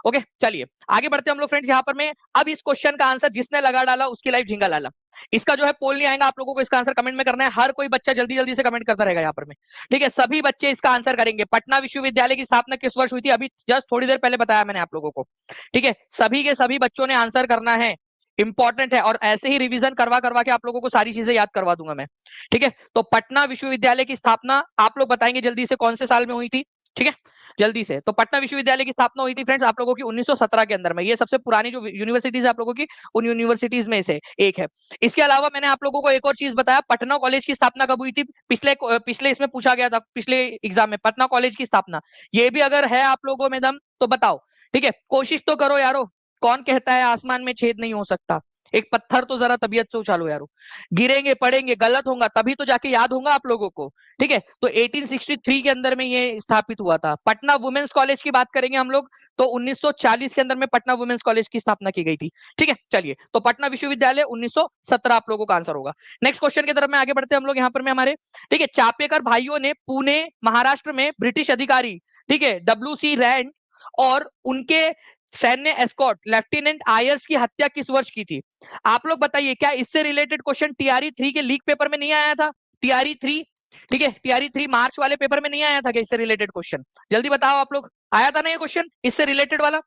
ओके, चलिए आगे बढ़ते हैं हम लोग फ्रेंड्स। यहाँ पर मैं अब इस क्वेश्चन का आंसर जिसने लगा डाला उसकी लाइफ झिंगा लाला। इसका जो है पोल नहीं आएगा, आप लोगों को इसका आंसर कमेंट में करना है। हर कोई बच्चा जल्दी जल्दी से कमेंट करता रहेगा यहाँ पर में। ठीक है, सभी बच्चे इसका आंसर करेंगे। पटना विश्वविद्यालय की स्थापना किस वर्ष हुई थी? अभी जस्ट थोड़ी देर पहले बताया मैंने आप लोगों को। ठीक है, सभी के सभी बच्चों ने आंसर करना है, इंपॉर्टेंट है। और ऐसे ही रिवीजन करवा करवा के आप लोगों को सारी चीजें याद करवा दूंगा मैं। ठीक है, तो पटना विश्वविद्यालय की स्थापना आप लोग बताएंगे जल्दी से कौन से साल में हुई थी? ठीक है, जल्दी से। तो पटना विश्वविद्यालय की स्थापना हुई थी फ्रेंड्स आप लोगों की 1917 के अंदर में। ये सबसे पुरानी जो यूनिवर्सिटीज है आप लोगों की, उन यूनिवर्सिटीज में से एक है। इसके अलावा मैंने आप लोगों को एक और चीज बताया, पटना कॉलेज की स्थापना कब हुई थी? पिछले इसमें पूछा गया था, पिछले एग्जाम में, पटना कॉलेज की स्थापना। ये भी अगर है आप लोगों में दम तो बताओ। ठीक है, कोशिश तो करो यारो। कौन कहता है आसमान में छेद नहीं हो सकता? एक पत्थर तो जरा तबीयत से उछालो यारो। गिरेंगे पड़ेंगे गलत होगा तभी तो जाके याद होगा आप लोगों को। ठीक है, तो 1863 के अंदर में ये स्थापित हुआ था। पटना वुमेन्स कॉलेज की बात करेंगे हम लोग, तो 1940 के अंदर में पटना वुमेन्स कॉलेज की स्थापना की गई थी। ठीक है, चलिए, तो पटना विश्वविद्यालय 1917 आप लोगों का आंसर होगा। नेक्स्ट क्वेश्चन की तरफ में आगे बढ़ते हैं हम लोग यहाँ पर में हमारे। ठीक है, चापेकर भाइयों ने पुणे महाराष्ट्र में ब्रिटिश अधिकारी, ठीक है, WC रैंड और उनके सैन्य एस्कॉर्ट लेफ्टिनेंट आयर्स की हत्या किस वर्ष की थी? आप लोग बताइए, क्या इससे रिलेटेड क्वेश्चन TRE 3 के लीक पेपर में नहीं आया था? TRE 3, ठीक है, TRE 3 मार्च वाले पेपर में नहीं आया था क्या इससे रिलेटेड क्वेश्चन? जल्दी बताओ आप लोग, आया था ना ये क्वेश्चन इससे रिलेटेड वाला?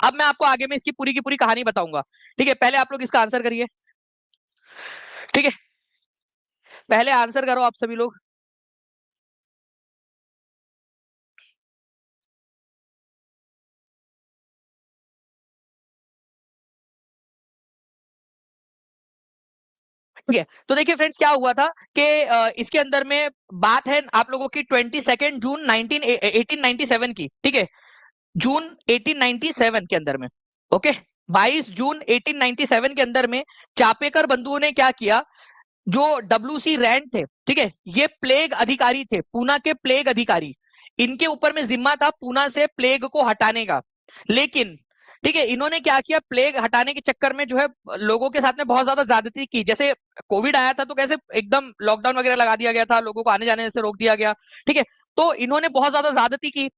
अब मैं आपको आगे में इसकी पूरी की पूरी कहानी बताऊंगा। ठीक है, पहले आप लोग इसका आंसर करिए। ठीक है, पहले आंसर करो आप सभी लोग। ठीक है, तो देखिए फ्रेंड्स क्या हुआ था कि इसके अंदर में बात है आप लोगों की 22 जून 1897 की। ठीक है, जून 1897 के अंदर में। ओके, 22 जून 1897 के अंदर में चापेकर बंधुओं ने क्या किया, जो WC रैंड थे, ठीक है, ये प्लेग अधिकारी थे, पूना के प्लेग अधिकारी। इनके ऊपर में जिम्मा था पूना से प्लेग को हटाने का। लेकिन ठीक है, इन्होंने क्या किया, प्लेग हटाने के चक्कर में जो है लोगों के साथ में बहुत ज्यादा ज्यादती की। जैसे कोविड आया था तो कैसे एकदम लॉकडाउन वगैरह लगा दिया गया था, लोगों को आने जाने से रोक दिया गया। ठीक है, तो इन्होंने बहुत ज्यादा ज्यादती की।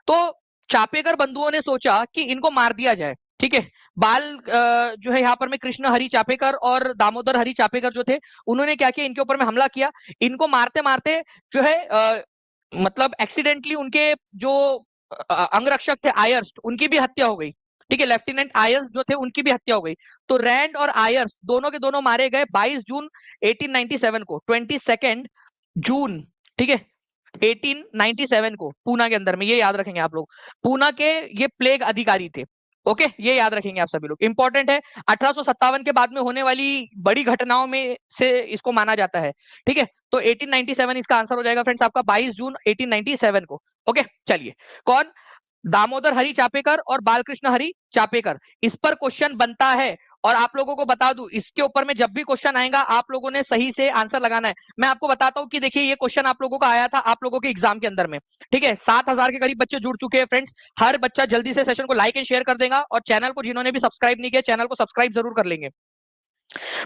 तो चापेकर बंधुओं ने सोचा कि इनको मार दिया जाए। ठीक है, जो है यहाँ पर में कृष्ण हरि चापेकर और दामोदर हरि चापेकर जो थे, उन्होंने क्या किया, इनके ऊपर में हमला किया। इनको मारते मारते जो है मतलब एक्सीडेंटली उनके जो अंगरक्षक थे आयर्स, उनकी भी हत्या हो गई। ठीक है, लेफ्टिनेंट आयर्स जो थे उनकी भी हत्या हो गई। तो रैंड और आयर्स दोनों के दोनों मारे गए 22 जून 1897 को, 22 जून। ठीक है, 1897 को पूना के अंदर में, ये याद रखेंगे आप लोग। पूना के ये प्लेग अधिकारी थे। ओके, ये याद रखेंगे आप सभी लोग, इंपॉर्टेंट है। 1857 के बाद में होने वाली बड़ी घटनाओं में से इसको माना जाता है। ठीक है, तो 1897 इसका आंसर हो जाएगा फ्रेंड्स आपका, 22 जून 1897 को। ओके, चलिए, कौन? दामोदर हरि चापेकर और बालकृष्ण हरि चापेकर। इस पर क्वेश्चन बनता है। और आप लोगों को बता दूं, इसके ऊपर में जब भी क्वेश्चन आएगा आप लोगों ने सही से आंसर लगाना है। मैं आपको बताता हूं कि देखिए ये क्वेश्चन आप लोगों का आया था आप लोगों के एग्जाम के अंदर में। ठीक है, 7000 के करीब बच्चे जुड़ चुके हैं फ्रेंड्स। हर बच्चा जल्दी से सेशन को लाइक एंड शेयर कर देगा, और चैनल को जिन्होंने भी सब्सक्राइब नहीं किया चैनल को सब्सक्राइब जरूर कर लेंगे।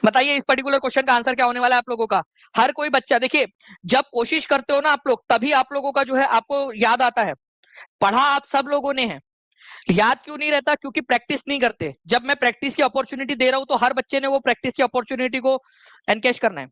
बताइए इस पर्टिकुलर क्वेश्चन का आंसर क्या होने वाला है आप लोगों का? हर कोई बच्चा देखिए, जब कोशिश करते हो ना आप लोग, तभी आप लोगों का जो है आपको याद आता है। पढ़ा आप सब लोगों ने है, याद क्यों नहीं रहता? क्योंकि प्रैक्टिस नहीं करते। जब मैं प्रैक्टिस की अपॉर्चुनिटी दे रहा हूं तो हर बच्चे ने वो प्रैक्टिस की अपॉर्चुनिटी को एनकैश करना है।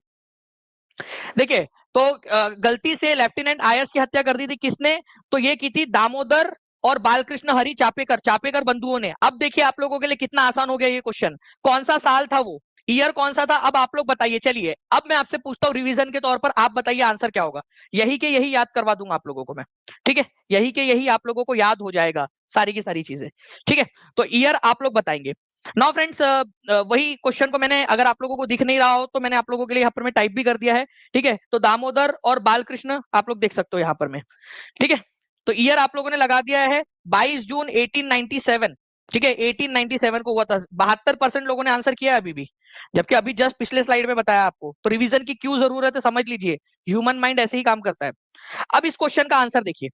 देखिए, तो गलती से लेफ्टिनेंट आयर्स की हत्या कर दी थी किसने? तो ये की थी दामोदर और बालकृष्ण हरि चापेकर, चापेकर बंधुओं ने। अब देखिए आप लोगों के लिए कितना आसान हो गया ये क्वेश्चन। कौन सा साल था वो, ईयर कौन सा था? अब आप लोग बताइए। चलिए अब मैं आपसे पूछता हूं रिवीजन के तौर पर, आप बताइए आंसर क्या होगा। यही के यही याद करवा दूंगा आप लोगों को मैं, ठीक है? यही के यही आप लोगों को याद हो जाएगा सारी की सारी चीजें, ठीक है? तो ईयर आप लोग बताएंगे। नाउ फ्रेंड्स, वही क्वेश्चन को मैंने, अगर आप लोगों को दिख नहीं रहा हो तो मैंने आप लोगों के लिए यहाँ पर मैं टाइप भी कर दिया है, ठीक है? तो दामोदर और बालकृष्ण आप लोग देख सकते हो यहाँ पर में, ठीक है? तो ईयर आप लोगों ने लगा दिया है 22 जून 1897, ठीक है? 1897 को हुआ था। 72% लोगों ने आंसर किया है अभी भी, जबकि अभी जस्ट पिछले स्लाइड में बताया आपको। तो रिवीजन की क्यों जरूरत है समझ लीजिए, ह्यूमन माइंड ऐसे ही काम करता है। अब इस क्वेश्चन का आंसर देखिए,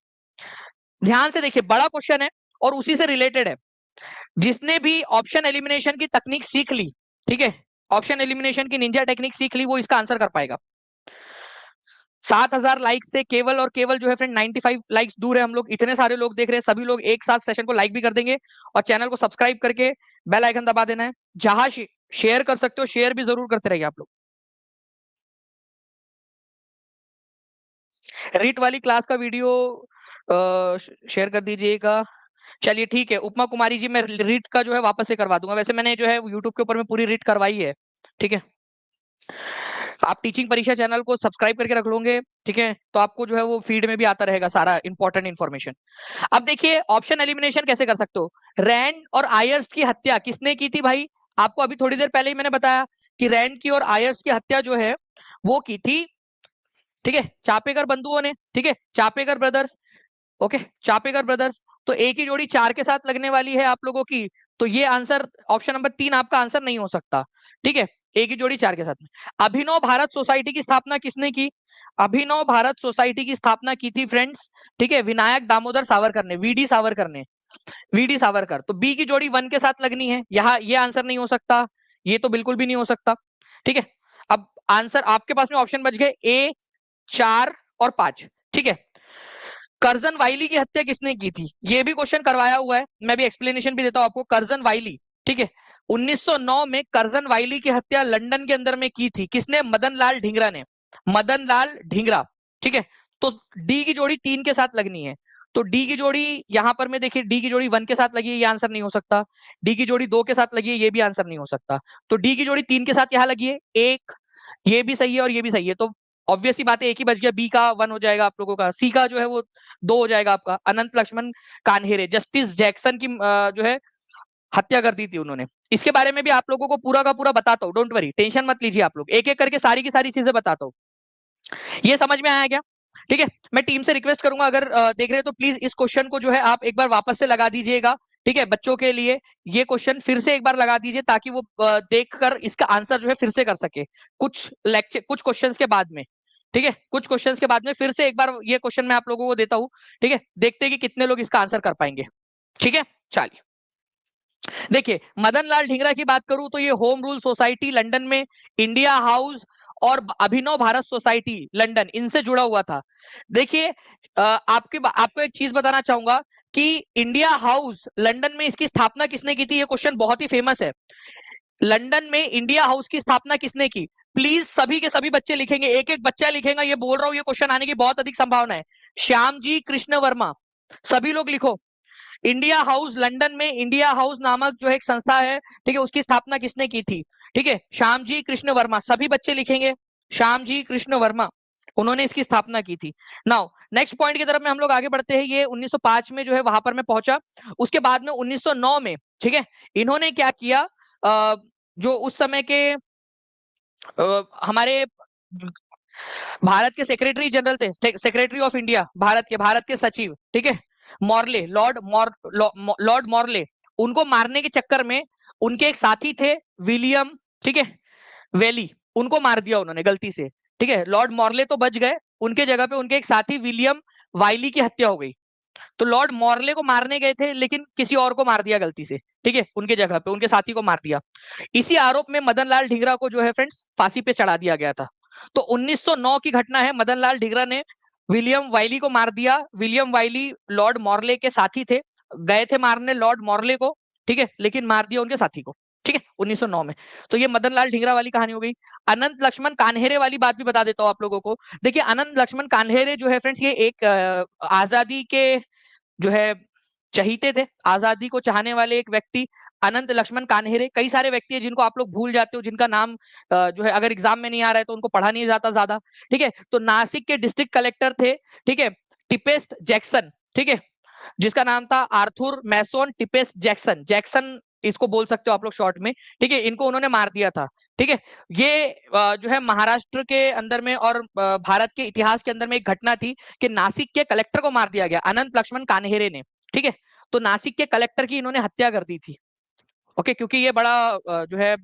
ध्यान से देखिए, बड़ा क्वेश्चन है और उसी से रिलेटेड है। जिसने भी ऑप्शन एलिमिनेशन की तकनीक सीख ली, ठीक है, ऑप्शन एलिमिनेशन की निंजा टेक्निक सीख ली, वो इसका आंसर कर पाएगा। 7,000 लाइक से केवल और केवल जो है फ्रेंड 95 लाइक्स दूर है हम लोग। इतने सारे लोग देख रहे हैं, सभी लोग एक साथ सेशन को लाइक भी कर देंगे और चैनल को सब्सक्राइब करके बेल आइकन दबा देना है। जहां शेयर कर सकते हो शेयर भी जरूर करते रहिए आप लोग। रीट वाली क्लास का वीडियो शेयर कर दीजिएगा। चलिए ठीक है उपमा कुमारी जी, मैं रीट का जो है वापस से करवा दूंगा। वैसे मैंने जो है यूट्यूब के ऊपर में पूरी रीट करवाई है, ठीक है? आप टीचिंग परीक्षा चैनल को सब्सक्राइब करके रख लोगे, ठीक है? तो आपको जो है वो फीड में भी आता रहेगा सारा इंपॉर्टेंट इन्फॉर्मेशन। अब देखिए ऑप्शन एलिमिनेशन कैसे कर सकते हो। रैंड और आयर्स की हत्या किसने की थी भाई? आपको अभी थोड़ी देर पहले ही मैंने बताया कि रैंड की और आयर्स की हत्या जो है वो की थी, ठीक है, चापेकर बंधुओं ने, ठीक है, Chapekar brothers. Okay, Chapekar brothers. तो एक ही जोड़ी 4 के साथ लगने वाली है आप लोगों की, तो ये आंसर ऑप्शन नंबर 3 आपका आंसर नहीं हो सकता, ठीक है? एक ही जोड़ी 4 के साथ में। अभिनव भारत सोसाइटी की स्थापना किसने की? अभिनव भारत सोसाइटी की स्थापना की थी फ्रेंड्स, ठीक है, विनायक दामोदर सावरकर ने, वीडी सावरकर ने, वीडी सावरकर। तो बी की जोड़ी 1 के साथ लगनी है, यहाँ ये आंसर नहीं हो सकता, ये तो बिल्कुल भी नहीं हो सकता, ठीक है? अब आंसर आपके पास में ऑप्शन बच गए ए, 4 और 5, ठीक है? कर्जन वाइली की हत्या किसने की थी? ये भी क्वेश्चन करवाया हुआ है, मैं भी एक्सप्लेनेशन भी देता हूं आपको। कर्जन वाइली, ठीक है, 1909 में कर्जन वाइली की हत्या लंदन के अंदर में की थी किसने? मदन लाल ढींगरा ने, मदन लाल ढींगरा, ठीक है? तो डी की जोड़ी 3 के साथ लगनी है, तो डी की जोड़ी यहां पर में देखिए, डी की जोड़ी 1 के साथ लगी है, ये आंसर नहीं हो सकता। डी की जोड़ी 2 के साथ लगी है, ये भी आंसर नहीं हो सकता। तो डी की जोड़ी 3 के साथ यहां लगी है, एक, ये भी सही है और ये भी सही है। तो ऑब्वियस सी बात है, एक ही बच गया, बी का 1 हो जाएगा आप लोगों का, सी का जो है वो 2 हो जाएगा आपका। अनंत लक्ष्मण कान्हेरे, जस्टिस जैक्सन की जो है हत्या कर दी थी उन्होंने। इसके बारे में भी आप लोगों को पूरा का पूरा बताता हूँ, डोंट वरी, टेंशन मत लीजिए आप लोग, एक एक करके सारी की सारी चीजें बताता हूँ। ये समझ में आया क्या? ठीक है, मैं टीम से रिक्वेस्ट करूंगा, अगर देख रहे हो तो प्लीज इस क्वेश्चन को जो है आप एक बार वापस से लगा दीजिएगा, ठीक है? बच्चों के लिए ये क्वेश्चन फिर से एक बार लगा दीजिए ताकि वो देखकर इसका आंसर जो है फिर से कर सके कुछ लेक्चर, कुछ क्वेश्चंस के बाद में, ठीक है? कुछ क्वेश्चंस के बाद में फिर से एक बार ये क्वेश्चन मैं आप लोगों को देता हूं, ठीक है? देखते हैं कि कितने लोग इसका आंसर कर पाएंगे, ठीक है? चलिए देखिए, मदन लाल ढींगरा की बात करूं तो ये होम रूल सोसाइटी लंदन में, इंडिया हाउस और अभिनव भारत सोसाइटी लंदन, इनसे जुड़ा हुआ था। देखिए आपको एक चीज बताना चाहूंगा कि इंडिया हाउस लंदन में इसकी स्थापना किसने की थी? ये क्वेश्चन बहुत ही फेमस है। लंदन में इंडिया हाउस की स्थापना किसने की? प्लीज सभी के सभी बच्चे लिखेंगे, एक एक बच्चा लिखेगा, ये बोल रहा हूं, ये क्वेश्चन आने की बहुत अधिक संभावना है। श्याम जी कृष्ण वर्मा, सभी लोग लिखो। इंडिया हाउस लंदन में, इंडिया हाउस नामक जो एक संस्था है, ठीक है, उसकी स्थापना किसने की थी? ठीक है, श्यामजी कृष्ण वर्मा, सभी बच्चे लिखेंगे, श्यामजी कृष्ण वर्मा, उन्होंने इसकी स्थापना की थी। नाउ नेक्स्ट पॉइंट की तरफ में हम लोग आगे बढ़ते हैं। ये 1905 में जो है वहां पर मैं पहुंचा। उसके बाद में 1909 में, ठीक है, इन्होंने क्या किया, जो उस समय के हमारे भारत के सेक्रेटरी जनरल थे, सेक्रेटरी ऑफ इंडिया, भारत के सचिव, ठीक है, मॉर्ले, लॉर्ड मॉर्ले, उनको मारने के चक्कर में उनके एक साथी थे विलियम, ठीक है, वैली, उनको मार दिया उन्होंने गलती से, ठीक है? लॉर्ड मॉर्ले तो बच गए, उनके जगह पे उनके एक साथी विलियम वाइली की हत्या हो गई। तो लॉर्ड मॉर्ले को मारने गए थे लेकिन किसी और को मार दिया गलती से, ठीक है, उनके जगह पे उनके साथी को मार दिया। इसी आरोप में मदन लाल ढींगरा को जो है फ्रेंड्स फांसी पे चढ़ा दिया गया था। तो 1909 की घटना है, मदन लाल ढींगरा ने विलियम वाइली को मार दिया। विलियम वाइली लॉर्ड मॉर्ले के साथी थे, गए थे मारने लॉर्ड मॉर्ले को, ठीक है, लेकिन मार दिया उनके साथी को, ठीक है, 1909 में। तो ये मदन लाल ढींगरा वाली कहानी हो गई। अनंत लक्ष्मण कान्हेरे वाली बात भी बता देता हूँ आप लोगों को। देखिए अनंत लक्ष्मण कान्हेरे जो है फ्रेंड्स, ये एक आजादी के जो है चहीते थे, आजादी को चाहने वाले एक व्यक्ति अनंत लक्ष्मण कान्हेरे। कई सारे व्यक्ति है जिनको आप लोग भूल जाते हो, जिनका नाम जो है अगर एग्जाम में नहीं आ रहा है तो उनको पढ़ा नहीं जाता ज्यादा, ठीक है। तो नासिक के डिस्ट्रिक्ट कलेक्टर थे, ठीक है, टिपेस्ट जैक्सन, ठीक है, जिसका नाम था आर्थुर मैसोन टिपेस्ट जैक्सन, जैक्सन इसको बोल सकते हो आप लोग शॉर्ट में, ठीक है। इनको उन्होंने मार दिया था, ठीक है। ये जो है महाराष्ट्र के अंदर में और भारत के इतिहास के अंदर में एक घटना थी कि नासिक के कलेक्टर को मार दिया गया अनंत लक्ष्मण कान्हेरे ने, ठीक है। तो नासिक के कलेक्टर की इन्होंने हत्या कर दी थी, ओके, क्योंकि ये बड़ा जो है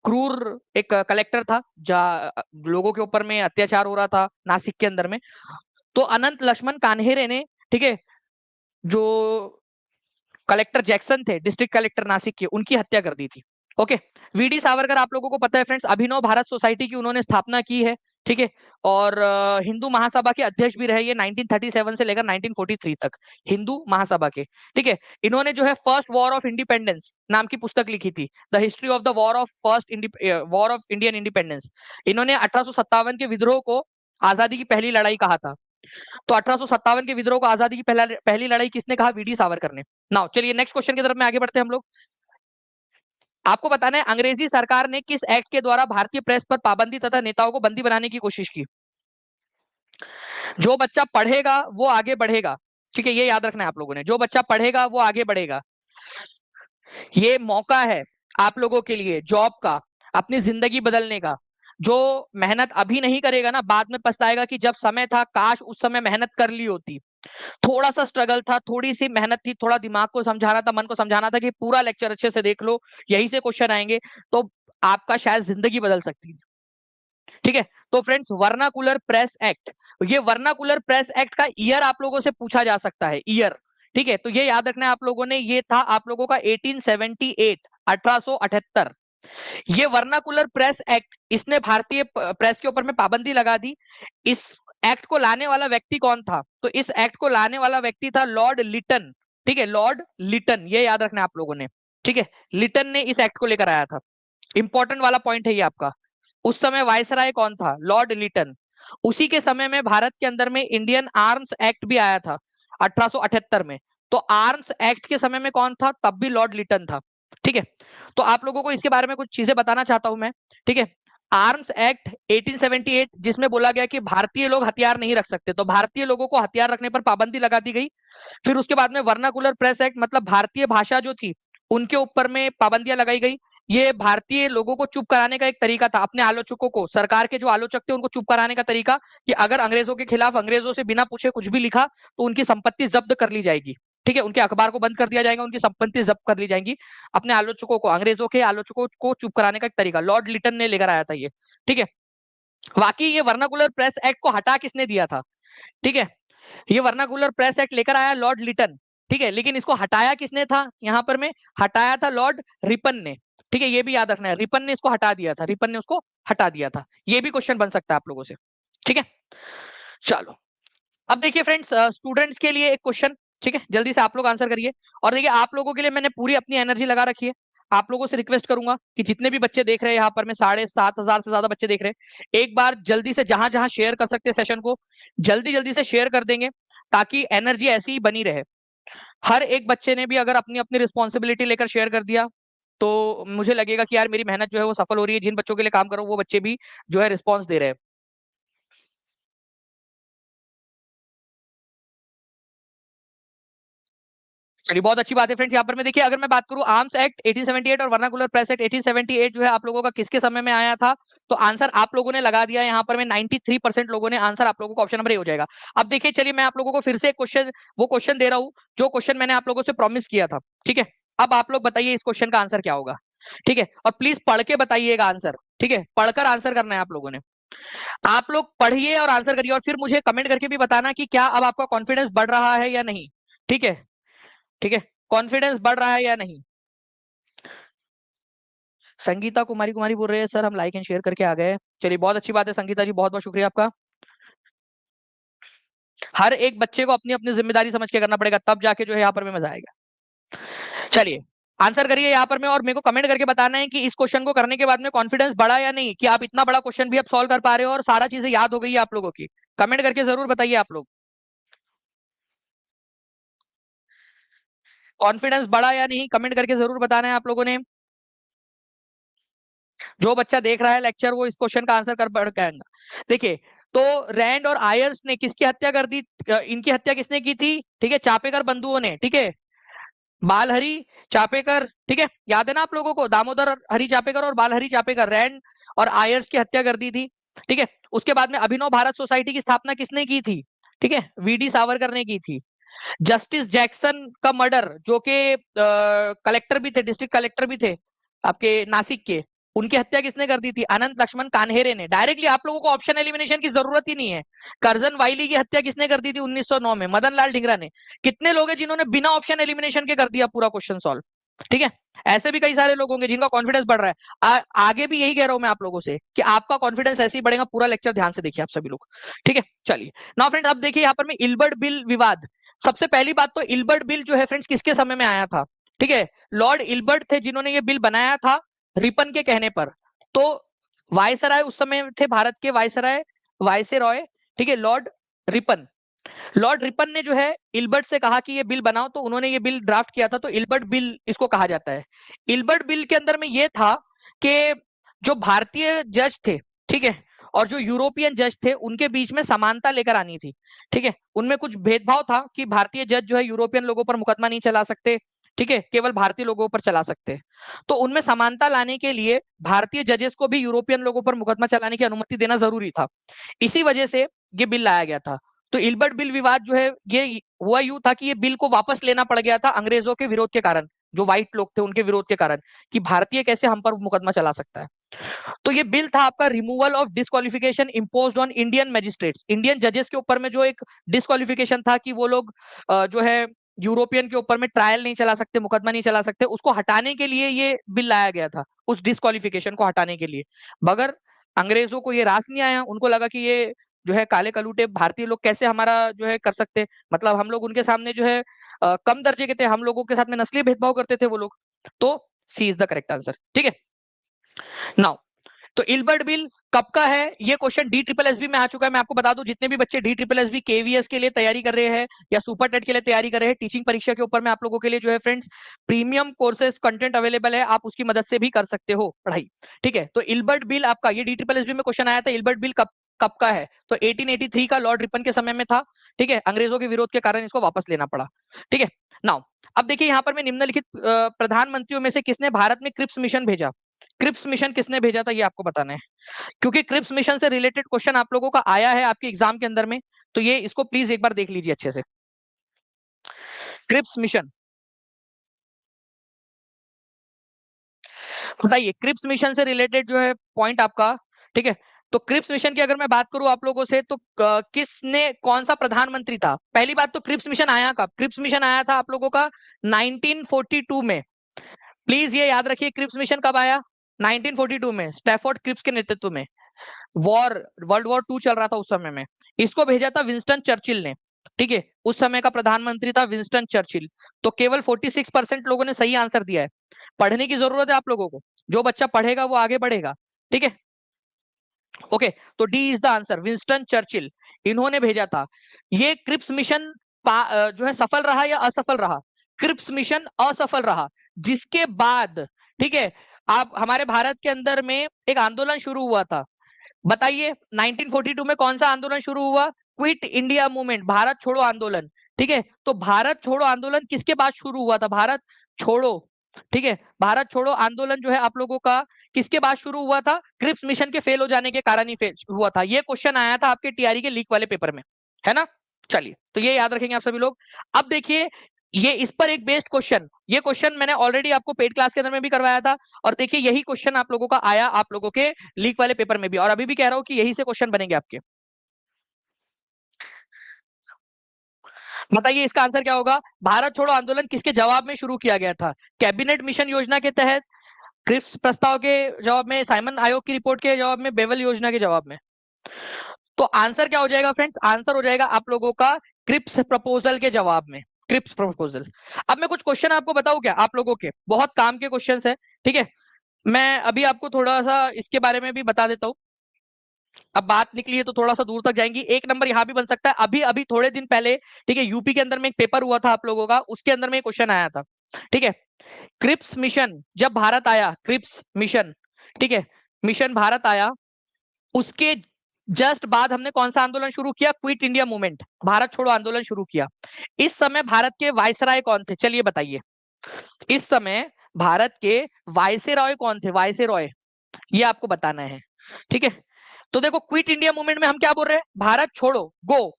क्रूर एक कलेक्टर था, जहाँ लोगों के ऊपर में अत्याचार हो रहा था नासिक के अंदर में। तो अनंत लक्ष्मण कान्हेरे ने, ठीक है, जो कलेक्टर जैक्सन थे, डिस्ट्रिक्ट कलेक्टर नासिक के, उनकी हत्या कर दी थी, ओके। वीडी सावरकर आप लोगों को पता है फ्रेंड्स, अभिनव भारत सोसाइटी की उन्होंने स्थापना की है, ठीक है। और हिंदू महासभा के अध्यक्ष भी रहे ये 1937 से लेकर 1943 तक, हिंदू महासभा के, ठीक है। इन्होंने जो है फर्स्ट वॉर ऑफ इंडिपेंडेंस नाम की पुस्तक लिखी थी, the history of the war of war of Indian independence. इन्होंने 1857 के विद्रोह को आजादी की पहली लड़ाई कहा था। तो 1857 के विद्रोह को आजादी की पहली लड़ाई किसने कहा? वीडी सावरकर ने। नाउ चलिए नेक्स्ट क्वेश्चन की तरफ में आगे बढ़ते हैं हम लोग। आपको बताना है अंग्रेजी सरकार ने किस एक्ट के द्वारा भारतीय प्रेस पर पाबंदी तथा नेताओं को बंदी बनाने की कोशिश की? जो बच्चा पढ़ेगा वो आगे बढ़ेगा, ठीक है, ये याद रखना है आप लोगों ने, जो बच्चा पढ़ेगा वो आगे बढ़ेगा। ये मौका है आप लोगों के लिए जॉब का, अपनी जिंदगी बदलने का। जो मेहनत अभी नहीं करेगा ना, बाद में पछताएगा कि जब समय था, काश उस समय मेहनत कर ली होती। थोड़ा सा स्ट्रगल था, थोड़ी सी मेहनत थी, थोड़ा दिमाग को समझाना था, मन को समझाना था कि पूरा लेक्चर अच्छे से देख लो, यही से क्वेश्चन आएंगे, तो आपका शायद जिंदगी बदल सकती है, ठीक है। तो फ्रेंड्स वर्नाकुलर प्रेस एक्ट, ये वर्नाकुलर प्रेस एक्ट का ईयर आप लोगों से पूछा जा सकता है, ईयर, ठीक है। तो ये याद रखना है आप लोगों ने, ये था आप लोगों का 1878, 1878। ये वर्नाकुलर प्रेस एक्ट, इसने भारतीय प्रेस के ऊपर में पाबंदी लगा दी। इस एक्ट को लाने वाला व्यक्ति कौन था? तो इस एक्ट को लाने वाला व्यक्ति था लॉर्ड लिटन, ठीक है, लॉर्ड लिटन, ये याद रखना है आप लोगों ने, ठीक है। लिटन ने इस एक्ट को लेकर आया था, इंपॉर्टेंट वाला पॉइंट है ये आपका। उस समय वायसराय कौन था? लॉर्ड लिटन। उसी के समय में भारत के अंदर में इंडियन आर्म्स एक्ट भी आया था 1878 में। तो आर्म्स एक्ट के समय में कौन था? तब भी लॉर्ड लिटन था, ठीक है। तो आप लोगों को इसके बारे में कुछ चीजें बताना चाहता हूं मैं, ठीक है। आर्म्स एक्ट 1878, जिसमें बोला गया कि भारतीय लोग हथियार नहीं रख सकते, तो भारतीय लोगों को हथियार रखने पर पाबंदी लगा दी गई। फिर उसके बाद में वर्नाकुलर प्रेस एक्ट, मतलब भारतीय भाषा जो थी उनके ऊपर में पाबंदियां लगाई गई। ये भारतीय लोगों को चुप कराने का एक तरीका था, अपने आलोचकों को, सरकार के जो आलोचक थे उनको चुप कराने का तरीका, कि अगर अंग्रेजों के खिलाफ अंग्रेजों से बिना पूछे कुछ भी लिखा तो उनकी संपत्ति जब्त कर ली जाएगी, ठीक है, उनके अखबार को बंद कर दिया जाएगा, उनकी संपत्ति जब्त कर ली जाएगी। अपने आलोचकों को, अंग्रेजों के आलोचकों को चुप कराने का एक तरीका लॉर्ड लिटन ने लेकर आया था ये, ठीक है। बाकी ये वर्नाकुलर प्रेस एक्ट को हटा किसने दिया था? ठीक है, ये वर्नाकुलर प्रेस एक्ट लेकर आया लॉर्ड लिटन, ठीक है, लेकिन इसको हटाया किसने था? यहां पर में हटाया था लॉर्ड रिपन ने, ठीक है, ये भी याद रखना है, रिपन ने इसको हटा दिया था, रिपन ने उसको हटा दिया था। ये भी क्वेश्चन बन सकता है आप लोगों से, ठीक है। चलो अब देखिए फ्रेंड्स, स्टूडेंट्स के लिए एक क्वेश्चन, ठीक है, जल्दी से आप लोग आंसर करिए। और देखिए आप लोगों के लिए मैंने पूरी अपनी एनर्जी लगा रखी है। आप लोगों से रिक्वेस्ट करूंगा कि जितने भी बच्चे देख रहे हैं यहाँ पर में 7,500 से ज्यादा बच्चे देख रहे हैं, एक बार जल्दी से जहां जहां शेयर कर सकते हैं सेशन को, जल्दी जल्दी से शेयर कर देंगे, ताकि एनर्जी ऐसी ही बनी रहे। हर एक बच्चे ने भी अगर अपनी अपनी रिस्पॉन्सिबिलिटी लेकर शेयर कर दिया, तो मुझे लगेगा कि यार मेरी मेहनत जो है वो सफल हो रही है, जिन बच्चों के लिए काम करो वो बच्चे भी जो है रिस्पॉन्स दे रहे हैं। चलिए बहुत अच्छी बात है फ्रेंड्स। यहाँ पर मैं देखिए, अगर मैं बात करूं आर्म्स एक्ट 1878 और वर्नाकुलर प्रेस एक्ट 1878 जो है आप लोगों का किसके समय में आया था, तो आंसर आप लोगों ने लगा दिया यहाँ पर में 93% लोगों ने आंसर, आप लोगों को ऑप्शन नंबर ए हो जाएगा। अब देखिए चलिए मैं आप लोगों को फिर से क्वेश्चन, वो क्वेश्चन दे रहा हूँ जो क्वेश्चन मैंने आप लोगों से प्रॉमिस किया था, ठीक है। अब आप लोग बताइए इस क्वेश्चन का आंसर क्या होगा, ठीक है, और प्लीज पढ़ के बताइएगा आंसर, ठीक है, पढ़कर आंसर करना है आप लोगों ने। आप लोग पढ़िए और आंसर करिए, और फिर मुझे कमेंट करके भी बताना कि क्या अब आपका कॉन्फिडेंस बढ़ रहा है या नहीं, ठीक है, ठीक है, कॉन्फिडेंस बढ़ रहा है या नहीं। संगीता कुमारी कुमारी बोल रहे हैं सर हम लाइक एंड शेयर करके आ गए। चलिए बहुत अच्छी बात है संगीता जी, बहुत बहुत शुक्रिया आपका। हर एक बच्चे को अपनी अपनी जिम्मेदारी समझ के करना पड़ेगा, तब जाके जो है यहाँ पर में मजा आएगा। चलिए आंसर करिए यहाँ पर में, और मेरे को कमेंट करके बताना है कि इस क्वेश्चन को करने के बाद में कॉन्फिडेंस बढ़ा या नहीं, कि आप इतना बड़ा क्वेश्चन भी अब सॉल्व कर पा रहे हो और सारा चीजें याद हो गई है आप लोगों की। कमेंट करके जरूर बताइए आप लोग, कॉन्फिडेंस बढ़ा या नहीं, कमेंट करके जरूर बताना है आप लोगों ने। जो बच्चा देख रहा है लेक्चर वो इस क्वेश्चन का आंसर कर पड़ पाएगा। देखिए, तो रैंड और आयर्स ने किसकी हत्या कर दी, इनकी हत्या किसने की थी, ठीक है, चापेकर बंधुओं ने, ठीक है, बालहरी चापेकर, ठीक है, याद है ना आप लोगों को, दामोदर हरी चापेकर और बालहरी चापेकर, रैंड और आयर्स की हत्या कर दी थी, ठीक है। उसके बाद में अभिनव भारत सोसाइटी की स्थापना किसने की थी, ठीक है, वीडी सावरकर ने की थी। जस्टिस जैक्सन का मर्डर, जो कि कलेक्टर भी थे, डिस्ट्रिक्ट कलेक्टर भी थे आपके नासिक के, उनकी हत्या किसने कर दी थी, अनंत लक्ष्मण कान्हेरे ने। डायरेक्टली आप लोगों को ऑप्शन एलिमिनेशन की जरूरत ही नहीं है। कर्जन वाइली की हत्या किसने कर दी थी 1909 में, मदन लाल ढींगरा ने। कितने लोग हैं जिन्होंने बिना ऑप्शन एलिमिनेशन के कर दिया पूरा क्वेश्चन सॉल्व, ठीक है। ऐसे भी कई सारे लोग होंगे जिनका कॉन्फिडेंस बढ़ रहा है। आगे भी यही कह रहा हूं मैं आप लोगों से कि आपका कॉन्फिडेंस ऐसे ही बढ़ेगा। पूरा लेक्चर ध्यान से देखिए आप सभी लोग, ठीक है। चलिए नाउ फ्रेंड्स, अब देखिए यहाँ पर मैं इल्बर्ट बिल विवाद। सबसे पहली बात तो इल्बर्ट बिल जो है फ्रेंड्स किसके समय में आया था, ठीक है, लॉर्ड इल्बर्ट थे जिन्होंने ये बिल बनाया था रिपन के कहने पर। तो वायसराय उस समय थे भारत के वायसराय, वायसरॉय, ठीक है, लॉर्ड रिपन। लॉर्ड रिपन ने जो है इल्बर्ट से कहा कि ये बिल बनाओ, तो उन्होंने ये बिल ड्राफ्ट किया था, तो इल्बर्ट बिल इसको कहा जाता है। इल्बर्ट बिल के अंदर में ये था कि जो भारतीय जज थे, ठीक है, और जो यूरोपियन जज थे उनके बीच में समानता लेकर आनी थी, ठीक है। उनमें कुछ भेदभाव था कि भारतीय जज जो है यूरोपियन लोगों पर मुकदमा नहीं चला सकते, ठीक है, केवल भारतीय लोगों पर चला सकते हैं। तो उनमें समानता लाने के लिए भारतीय जजेस को भी यूरोपियन लोगों पर मुकदमा चलाने की अनुमति देना जरूरी था। इसी वजह से ये बिल लाया गया था। तो इल्बर्ट बिल विवाद जो है ये हुआ यूं था कि ये बिल को वापस लेना पड़ गया था अंग्रेजों के विरोध के कारण, जो व्हाइट लोग थे उनके विरोध के कारण, कि भारतीय कैसे हम पर मुकदमा चला सकता है। तो ये बिल था आपका removal of disqualification imposed on Indian magistrates. Indian जजेस के ऊपर में जो एक डिस्क्वालिफिकेशन था कि वो लोग जो है यूरोपियन के ऊपर में ट्रायल नहीं चला सकते, मुकदमा नहीं चला सकते, उसको हटाने के लिए ये बिल लाया गया था, उस डिस्क्वालिफिकेशन को हटाने के लिए। मगर अंग्रेजों को ये रास नहीं आया, उनको लगा कि ये जो है काले कलूटे भारतीय लोग कैसे हमारा जो है कर सकते, मतलब हम लोग उनके सामने जो है कम दर्जे के थे, हम लोगों के साथ में नस्लीय भेदभाव करते थे वो लोग। तो सी इज द करेक्ट आंसर, ठीक है। नाउ, तो इल्बर्ट बिल कब का है, ये question D triple S B में आ चुका है। मैं आपको बता दूं, जितने भी बच्चे D triple S B KVS के लिए तैयारी कर रहे हैं या सुपर टेट के लिए तैयारी कर रहे हैं, टीचिंग परीक्षा के ऊपर में आप लोगों के लिए जो है friends premium courses content available है, आप उसकी मदद से भी कर सकते हो पढ़ाई, ठीक है। तो इल्बर्ट बिल आपका, ये डी ट्रिपल एस बी में क्वेश्चन आया था, इल्बर्ट बिल कब कब का है, तो 1883 का लॉर्ड रिपन के समय में था, ठीक है। अंग्रेजों के विरोध के कारण इसको वापस लेना पड़ा, ठीक है। नाउ, अब देखिए यहाँ पर मैं निम्नलिखित प्रधानमंत्रियों में से किसने भारत में क्रिप्स मिशन भेजा, क्रिप्स मिशन किसने भेजा था ये आपको बताना है, क्योंकि क्रिप्स मिशन से रिलेटेड क्वेश्चन आप लोगों का आया है आपके एग्जाम के अंदर में। तो ये इसको प्लीज एक बार देख लीजिए अच्छे से, क्रिप्स मिशन, बताइए क्रिप्स मिशन से रिलेटेड जो है पॉइंट आपका, ठीक है। तो क्रिप्स मिशन की अगर मैं बात करूं आप लोगों से, तो किसने, कौन सा प्रधानमंत्री था, पहली बात तो क्रिप्स मिशन आया कब, क्रिप्स मिशन आया था आप लोगों का 1942 में। प्लीज ये याद रखिए क्रिप्स मिशन कब आया, 1942 में, स्टैफोर्ड क्रिप्स के नेतृत्व में। वॉर, वर्ल्ड वॉर टू चल रहा था उस समय में। इसको भेजा था विंस्टन चर्चिल ने, ठीक है, उस समय का प्रधानमंत्री था विंस्टन चर्चिल। तो केवल 46% लोगों ने सही आंसर दिया है। पढ़ने की जरूरत है आप लोगों को, जो बच्चा पढ़ेगा वो आगे बढ़ेगा, ठीक है। ओके, तो D is the answer, Winston Churchill, इन्होंने भेजा था। ये क्रिप्स मिशन जो है सफल रहा या असफल रहा, क्रिप्स मिशन असफल रहा, जिसके बाद, ठीक है, आप हमारे भारत के अंदर में एक आंदोलन शुरू हुआ था। बताइए 1942 में कौन सा आंदोलन शुरू हुआ, क्विट इंडिया मूवमेंट, भारत छोड़ो आंदोलन, ठीक है। तो भारत छोड़ो आंदोलन किसके बाद शुरू हुआ था, भारत छोड़ो, ठीक है, भारत छोड़ो आंदोलन जो है आप लोगों का किसके बाद शुरू हुआ था, क्रिप्स मिशन के फेल हो जाने के कारण ही फेल हुआ था। ये क्वेश्चन आया था आपके टीआरई के लीक वाले पेपर में, है ना। चलिए, तो ये याद रखेंगे आप सभी लोग। अब देखिए, ये इस पर एक बेस्ड क्वेश्चन, ये क्वेश्चन मैंने ऑलरेडी आपको पेड क्लास के अंदर में भी करवाया था, और देखिए यही क्वेश्चन आप लोगों का आया आप लोगों के लीक वाले पेपर में भी, और अभी भी कह रहा हूं कि यही से क्वेश्चन बनेंगे आपके। बताइए इसका आंसर क्या होगा, भारत छोड़ो आंदोलन किसके जवाब में शुरू किया गया था, कैबिनेट मिशन योजना के तहत, क्रिप्स प्रस्ताव के जवाब में, साइमन आयोग की रिपोर्ट के जवाब में, बेवल योजना के जवाब में। तो आंसर क्या हो जाएगा फ्रेंड्स? आंसर हो जाएगा आप लोगों का क्रिप्स प्रपोजल के जवाब में, क्रिप्स प्रपोजल। अब मैं कुछ क्वेश्चन आपको बताऊं क्या, आप लोगों के बहुत काम के क्वेश्चंस है, ठीक है। मैं अभी आपको थोड़ा सा इसके बारे में भी बता देता हूं। अब बात निकली है तो थोड़ा सा दूर तक जाएंगी। एक नंबर यहां भी बन सकता है। अभी अभी थोड़े दिन पहले, ठीक है, यूपी के अंदर में एक पेपर हुआ था आप लोगों का, उसके अंदर में एक क्वेश्चन आया था, ठीक है। क्रिप्स मिशन जब भारत आया, क्रिप्स मिशन, ठीक है, मिशन भारत आया, उसके जस्ट बाद हमने कौन सा आंदोलन शुरू किया? क्विट इंडिया मूवमेंट, भारत छोड़ो आंदोलन शुरू किया। इस समय भारत के वायसराय कौन थे? चलिए बताइए। इस समय भारत के वायसराय कौन थे? वायसराय, ये आपको बताना है, ठीक है। तो देखो, क्विट इंडिया मूवमेंट में हम क्या बोल रहे हैं? भारत छोड़ो, गो,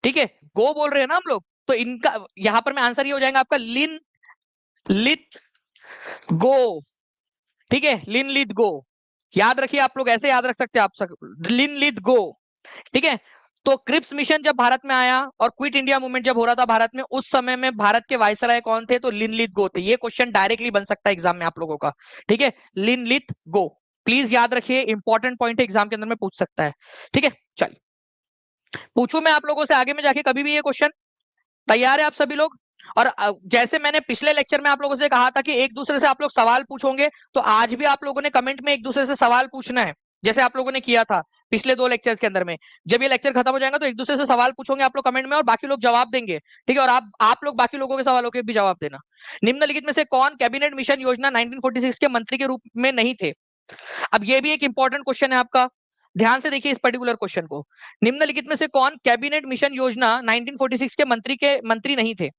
ठीक है, गो बोल रहे हैं ना हम लोग। तो इनका यहां पर में आंसर ये हो जाएगा आपका लिन लिथ गो, ठीक है, लिन लिथ गो। याद रखिए, आप लोग ऐसे याद रख सकते हैं आप सब, लिन लिथ गो, ठीक है। तो क्रिप्स मिशन जब भारत में आया और क्विट इंडिया मूवमेंट जब हो रहा था भारत में, उस समय में भारत के वायसराय कौन थे? तो लिनलिथ गो थे। ये क्वेश्चन डायरेक्टली बन सकता है एग्जाम में आप लोगों का, ठीक है, लिनलिथ गो। प्लीज याद रखिए, इंपॉर्टेंट पॉइंट एग्जाम के अंदर में पूछ सकता है, ठीक है। चलिए, पूछू मैं आप लोगों से आगे में जाके कभी भी ये क्वेश्चन? तैयार है आप सभी लोग? और जैसे मैंने पिछले लेक्चर में आप लोगों से कहा था कि एक दूसरे से आप लोग सवाल पूछोगे, तो आज भी आप लोगों ने कमेंट में एक दूसरे से सवाल पूछना है, जैसे आप लोगों ने किया था पिछले 2 लेक्चर्स के अंदर में। जब ये लेक्चर खत्म हो जाएगा तो एक दूसरे से सवाल पूछोगे आप लोग कमेंट में, और बाकी लोग जवाब देंगे, ठीक है। और आप लोग बाकी लोगों के सवालों के भी जवाब देना। निम्नलिखित में से कौन कैबिनेट मिशन योजना 1946 के मंत्री के रूप में नहीं थे? अब ये भी एक इंपॉर्टेंट क्वेश्चन है आपका, ध्यान से देखिए इस पर्टिकुलर क्वेश्चन को। निम्नलिखित में से कौन कैबिनेट मिशन योजना 1946 के मंत्री नहीं थे?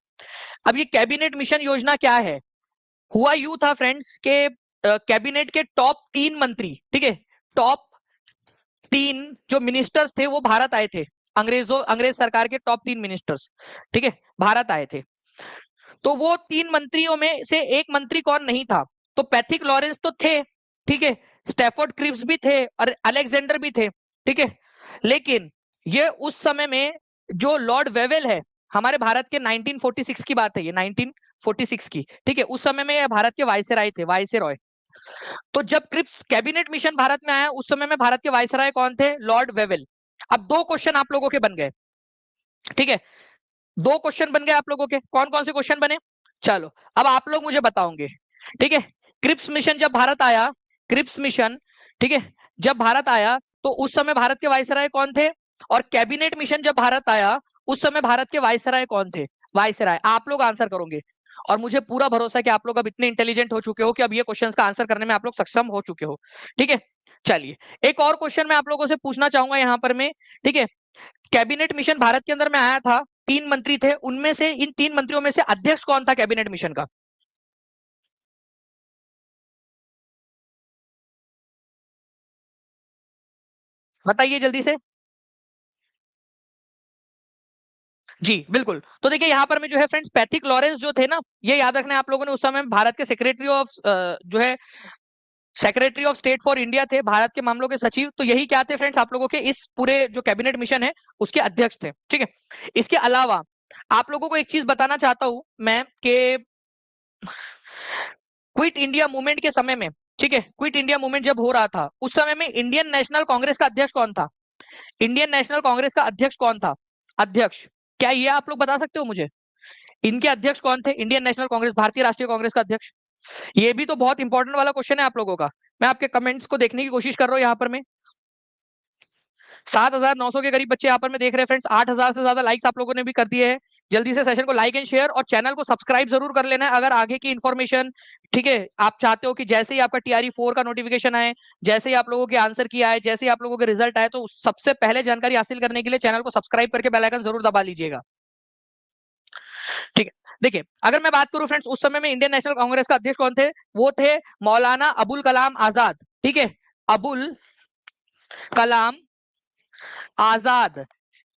अब ये कैबिनेट मिशन योजना क्या है? हुआ यूं था फ्रेंड्स के कैबिनेट के टॉप 3 मंत्री, ठीक है, टॉप 3 जो मिनिस्टर्स थे वो भारत आए थे। अंग्रेज सरकार के टॉप 3 मिनिस्टर्स, ठीक है, भारत आए थे। तो वो 3 मंत्रियों में से एक मंत्री कौन नहीं था? तो पैथिक लॉरेंस तो थे, ठीक है, स्टैफोर्ड क्रिप्स भी थे और अलेक्जेंडर भी थे, ठीक है। लेकिन ये उस समय में जो लॉर्ड वेवेल है, हमारे भारत के 1946 की बात है ये, 1946 की, ठीक है, उस समय में ये भारत के वायसराय थे, वायसरॉय। तो जब क्रिप्स कैबिनेट मिशन भारत में आया, उस समय में भारत के वायसराय कौन थे? Lord Wavell. अब 2 क्वेश्चन आप लोगों के बन गए, ठीक है, 2 क्वेश्चन बन गए आप लोगों के। कौन कौन से क्वेश्चन बने? चलो, अब आप लोग मुझे बताओगे, ठीक है। क्रिप्स मिशन जब भारत आया, क्रिप्स मिशन, ठीक है, जब भारत आया तो उस समय भारत के वायसराय कौन थे? और कैबिनेट मिशन जब भारत आया, उस समय भारत के वायसराय कौन थे? वायसराय। आप लोग आंसर करोगे, और मुझे पूरा भरोसा है कि आप लोग अब इतने इंटेलिजेंट हो चुके हो कि अब ये क्वेश्चंस का आंसर करने में आप लोग सक्षम हो चुके हो, ठीक है। चलिए, एक और क्वेश्चन मैं आप लोगों से पूछना चाहूंगा यहां पर में, ठीक है। कैबिनेट मिशन भारत के अंदर में आया था, 3 मंत्री थे, उनमें से इन 3 मंत्रियों में से अध्यक्ष कौन था कैबिनेट मिशन का? बताइए जल्दी से। जी बिल्कुल। तो देखिए यहां पर में जो है फ्रेंड्स, पैथिक लॉरेंस जो थे ना, ये याद रखना है आप लोगों ने, उस समय भारत के सेक्रेटरी ऑफ जो है secretary of state for India थे, भारत के मामलों के सचिव। तो यही क्या थे फ्रेंड्स, आप लोगों के इस पूरे जो कैबिनेट मिशन है उसके अध्यक्ष थे, ठीक है। इसके अलावा आप लोगों को एक चीज बताना चाहता हूं मैं कि क्विट इंडिया मूवमेंट के समय में, ठीक है, क्विट इंडिया मूवमेंट जब हो रहा था, उस समय में इंडियन नेशनल कांग्रेस का अध्यक्ष कौन था? इंडियन नेशनल कांग्रेस का अध्यक्ष कौन था? अध्यक्ष, क्या ये आप लोग बता सकते हो मुझे? इनके अध्यक्ष कौन थे? इंडियन नेशनल कांग्रेस, भारतीय राष्ट्रीय कांग्रेस का अध्यक्ष। ये भी तो बहुत इंपॉर्टेंट वाला क्वेश्चन है आप लोगों का। मैं आपके कमेंट्स को देखने की कोशिश कर रहा हूं यहाँ पर मैं। 7,900 के करीब बच्चे यहाँ पर में देख रहे हैं फ्रेंड्स। 8,000 से ज्यादा लाइक्स आप लोगों ने भी कर दिए हैं। जल्दी से सेशन को लाइक एंड शेयर और चैनल को सब्सक्राइब जरूर कर लेना है अगर आगे की इन्फॉर्मेशन, ठीक है, आप चाहते हो कि जैसे ही आपका टीआरई 4 का नोटिफिकेशन आए, जैसे ही आप लोगों के आंसर की आए, जैसे ही आप लोगों के रिजल्ट आए, तो सबसे पहले जानकारी हासिल करने के लिए चैनल को सब्सक्राइब करके बेल आइकन जरूर दबा लीजिएगा, ठीक है। देखिए, अगर मैं बात करूं फ्रेंड्स, उस समय में इंडियन नेशनल कांग्रेस का अध्यक्ष कौन थे? वो थे मौलाना अबुल कलाम आजाद, ठीक है, अबुल कलाम आजाद,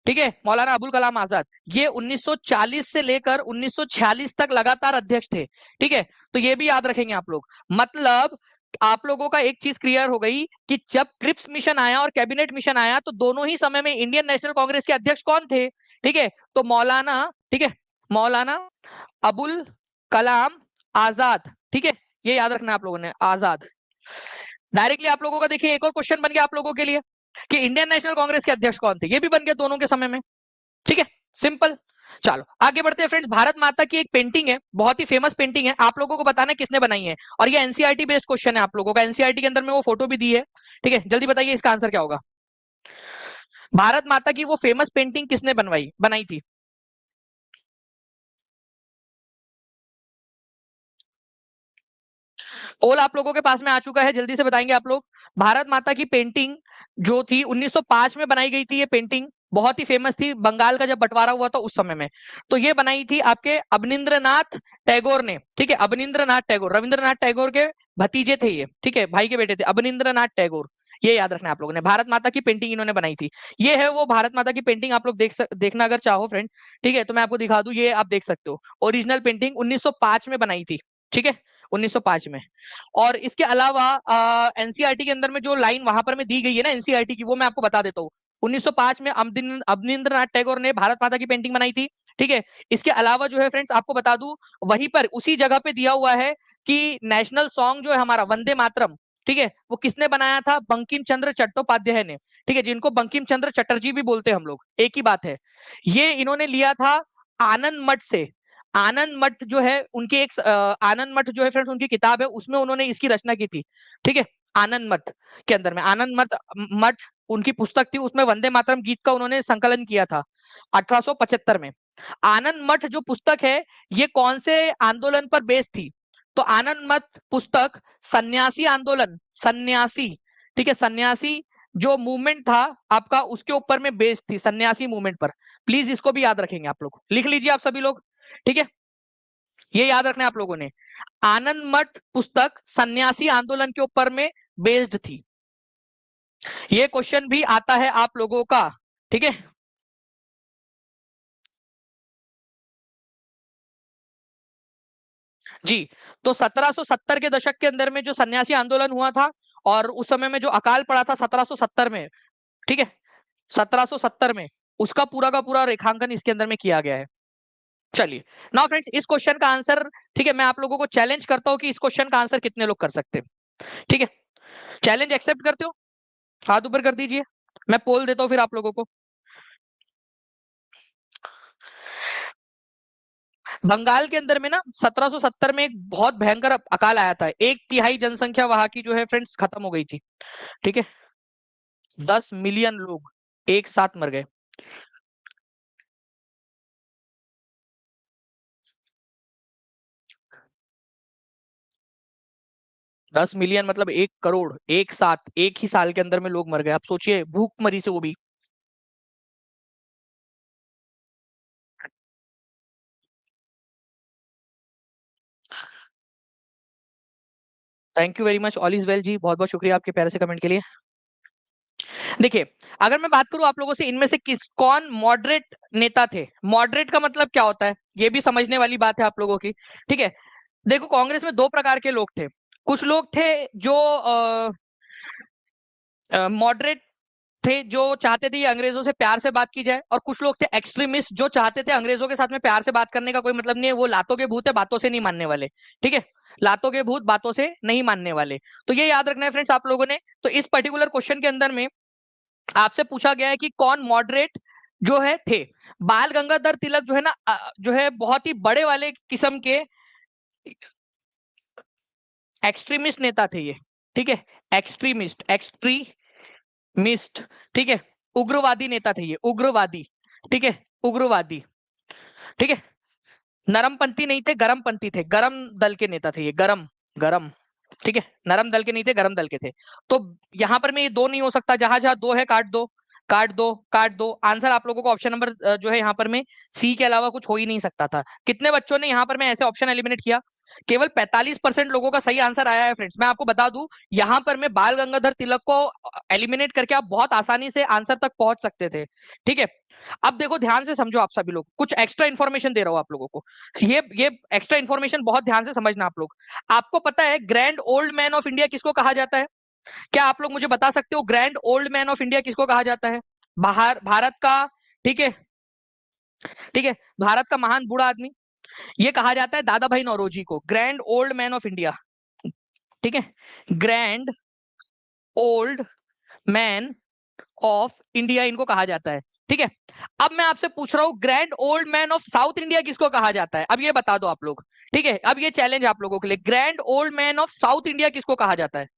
ठीक है, मौलाना अबुल कलाम आजाद। ये 1940 से लेकर 1946 तक लगातार अध्यक्ष थे, ठीक है। तो ये भी याद रखेंगे आप लोग। मतलब आप लोगों का एक चीज क्लियर हो गई कि जब क्रिप्स मिशन आया और कैबिनेट मिशन आया, तो दोनों ही समय में इंडियन नेशनल कांग्रेस के अध्यक्ष कौन थे? ठीक है, तो मौलाना, ठीक है, मौलाना अबुल कलाम आजाद, ठीक है, ये याद रखना आप लोगों ने, आजाद। डायरेक्टली आप लोगों का देखिए एक और क्वेश्चन बन गया आप लोगों के लिए, कि इंडियन नेशनल कांग्रेस के अध्यक्ष कौन थे, ये भी बन गया दोनों के समय में। ठीक है, सिंपल। चलो आगे बढ़ते हैं फ्रेंड्स। भारत माता की एक पेंटिंग है, बहुत ही फेमस पेंटिंग है, आप लोगों को बताना है किसने बनाई है, और ये एनसीईआरटी बेस्ड क्वेश्चन है आप लोगों का, एनसीईआरटी के अंदर में वो फोटो भी दी है। ठीक है, जल्दी बताइए इसका आंसर क्या होगा। भारत माता की वो फेमस पेंटिंग किसने बनाई थी। पोल आप लोगों के पास में आ चुका है, जल्दी से बताएंगे आप लोग। भारत माता की पेंटिंग जो थी 1905 में बनाई गई थी, ये पेंटिंग बहुत ही फेमस थी, बंगाल का जब बंटवारा हुआ था उस समय में। तो ये बनाई थी आपके अवनींद्रनाथ टैगोर ने। ठीक है, अवनींद्रनाथ टैगोर, रविंद्रनाथ टैगोर के भतीजे थे ये। ठीक है, भाई के बेटे थे अवनींद्रनाथ टैगोर। ये याद रखना है आप लोगों ने, भारत माता की पेंटिंग इन्होंने बनाई थी। ये है वो भारत माता की पेंटिंग, आप लोग देखना अगर चाहो फ्रेंड। ठीक है, तो मैं आपको दिखा दूं, ये आप देख सकते हो, ओरिजिनल पेंटिंग 1905 में बनाई थी। ठीक है, 1905 में। और इसके अलावा एनसीईआरटी के अंदर में जो लाइन वहां पर में दी गई है ना एनसीईआरटी की, वो मैं आपको बता देता हूँ। 1905 में अवनींद्रनाथ टैगोर ने भारत माता की पेंटिंग बनाई थी। ठीक है, इसके अलावा जो है फ्रेंड्स आपको बता दूं, वहीं पर उसी जगह पे दिया हुआ है कि नेशनल सॉन्ग जो है हमारा वंदे मातरम, ठीक है, वो किसने बनाया था, बंकिम चंद्र चट्टोपाध्याय ने। ठीक है, जिनको बंकिम चंद्र चटर्जी भी बोलते हैं हम लोग, एक ही बात है। ये इन्होंने लिया था आनंद मठ से। आनंद मठ जो है उनकी एक आनंद मठ जो है फ्रेंड्स उनकी किताब है, उसमें उन्होंने इसकी रचना की थी। ठीक है, आनंद मठ के अंदर में, आनंद मठ मठ उनकी पुस्तक थी, उसमें वंदे मातरम गीत का उन्होंने संकलन किया था 1875 में। आनंद मठ जो पुस्तक है, ये कौन से आंदोलन पर बेस्ड थी, तो आनंद मठ पुस्तक सन्यासी आंदोलन, सन्यासी, ठीक है, सन्यासी जो मूवमेंट था आपका, उसके ऊपर में बेस्ड थी, सन्यासी मूवमेंट पर। प्लीज इसको भी याद रखेंगे आप लोग, लिख लीजिए आप सभी लोग। ठीक है, ये याद रखना है आप लोगों ने, आनंद मठ पुस्तक सन्यासी आंदोलन के ऊपर में बेस्ड थी। ये क्वेश्चन भी आता है आप लोगों का। ठीक है, जी। तो 1770 के दशक के अंदर में जो सन्यासी आंदोलन हुआ था, और उस समय में जो अकाल पड़ा था 1770 में, ठीक है, 1770 में, उसका पूरा का पूरा रेखांकन इसके अंदर में किया गया है। चलिए, नाउ फ्रेंड्स इस क्वेश्चन का आंसर, ठीक है, मैं आप लोगों को चैलेंज करता हूं कि इस क्वेश्चन का आंसर कितने लोग कर सकते हैं। ठीक है, चैलेंज एक्सेप्ट करते हो, हाथ ऊपर कर दीजिए, मैं पोल देता हूं फिर आप लोगों को। बंगाल के अंदर में ना 1770 में एक बहुत भयंकर अकाल आया था, 1/3 जनसंख्या वहां की जो है फ्रेंड्स खत्म हो गई थी। ठीक है, 10 मिलियन लोग एक साथ मर गए। 10 मिलियन मतलब 1 करोड़ एक साथ, एक ही साल के अंदर में लोग मर गए, आप सोचिए, भूखमरी से, वो भी। Thank you very much, all is well जी, बहुत बहुत शुक्रिया आपके प्यारे से कमेंट के लिए। देखिए, अगर मैं बात करूं आप लोगों से, इनमें से कौन मॉडरेट नेता थे, मॉडरेट का मतलब क्या होता है, ये भी समझने वाली बात है आप लोगों की। ठीक है, देखो कांग्रेस में दो प्रकार के लोग थे। कुछ लोग थे जो मॉडरेट थे, जो चाहते थे ये अंग्रेजों से प्यार से बात की जाए, और कुछ लोग थे एक्सट्रीमिस्ट, जो चाहते थे अंग्रेजों के साथ में प्यार से बात करने का कोई मतलब नहीं है, वो लातों के भूत है, बातों से नहीं मानने वाले। ठीक है, लातों के भूत, बातों से नहीं मानने वाले। तो ये याद रखना है फ्रेंड्स आप लोगों ने। तो इस पर्टिकुलर क्वेश्चन के अंदर में आपसे पूछा गया है कि कौन मॉडरेट जो है थे। बाल गंगाधर तिलक जो है ना, जो है बहुत ही बड़े वाले किस्म के एक्सट्रीमिस्ट नेता थे ये। ठीक है, एक्सट्रीमिस्ट, ठीक है, उग्रवादी नेता थे ये, उग्रवादी। ठीक है, उग्रवादी। ठीक है, नरमपंथी नहीं थे, गरमपंथी थे, गरम दल के नेता थे ये, गरम, गरम। ठीक है, नरम दल के नहीं थे, गरम दल के थे। तो यहां पर में ये दो नहीं हो सकता, जहां जहां दो है काट दो, काट दो, काट दो। आंसर आप लोगों को ऑप्शन नंबर जो है यहाँ पर में सी के अलावा कुछ हो ही नहीं सकता था। कितने बच्चों ने यहाँ पर में ऐसे ऑप्शन एलिमिनेट किया, केवल 45% लोगों का सही आंसर आया है फ्रेंड्स। मैं आपको बता दूं, यहाँ पर मैं बाल गंगाधर तिलक को एलिमिनेट करके आप बहुत आसानी से आंसर तक पहुंच सकते थे। ठीक है, अब देखो ध्यान से समझो, आप सभी लोग, कुछ एक्स्ट्रा इन्फॉर्मेशन दे रहा हूं आप लोगों को, ये एक्स्ट्रा इन्फॉर्मेशन बहुत ध्यान से समझना आप लोग। आपको पता है grand old man of India किसको कहा जाता है, क्या आप लोग मुझे बता सकते हो grand old man of India किसको कहा जाता है, बाहर भारत का। ठीक है, ठीक है, भारत का महान बूढ़ा आदमी, ये कहा जाता है दादा भाई नौरोजी को, grand old man of India. ठीक है, grand old man of India इनको कहा जाता है। ठीक है, अब मैं आपसे पूछ रहा हूं grand old man of south India किसको कहा जाता है? अब ये बता दो आप लोग। ठीक है, अब ये चैलेंज आप लोगों के लिए, grand old man of south India किसको कहा जाता है?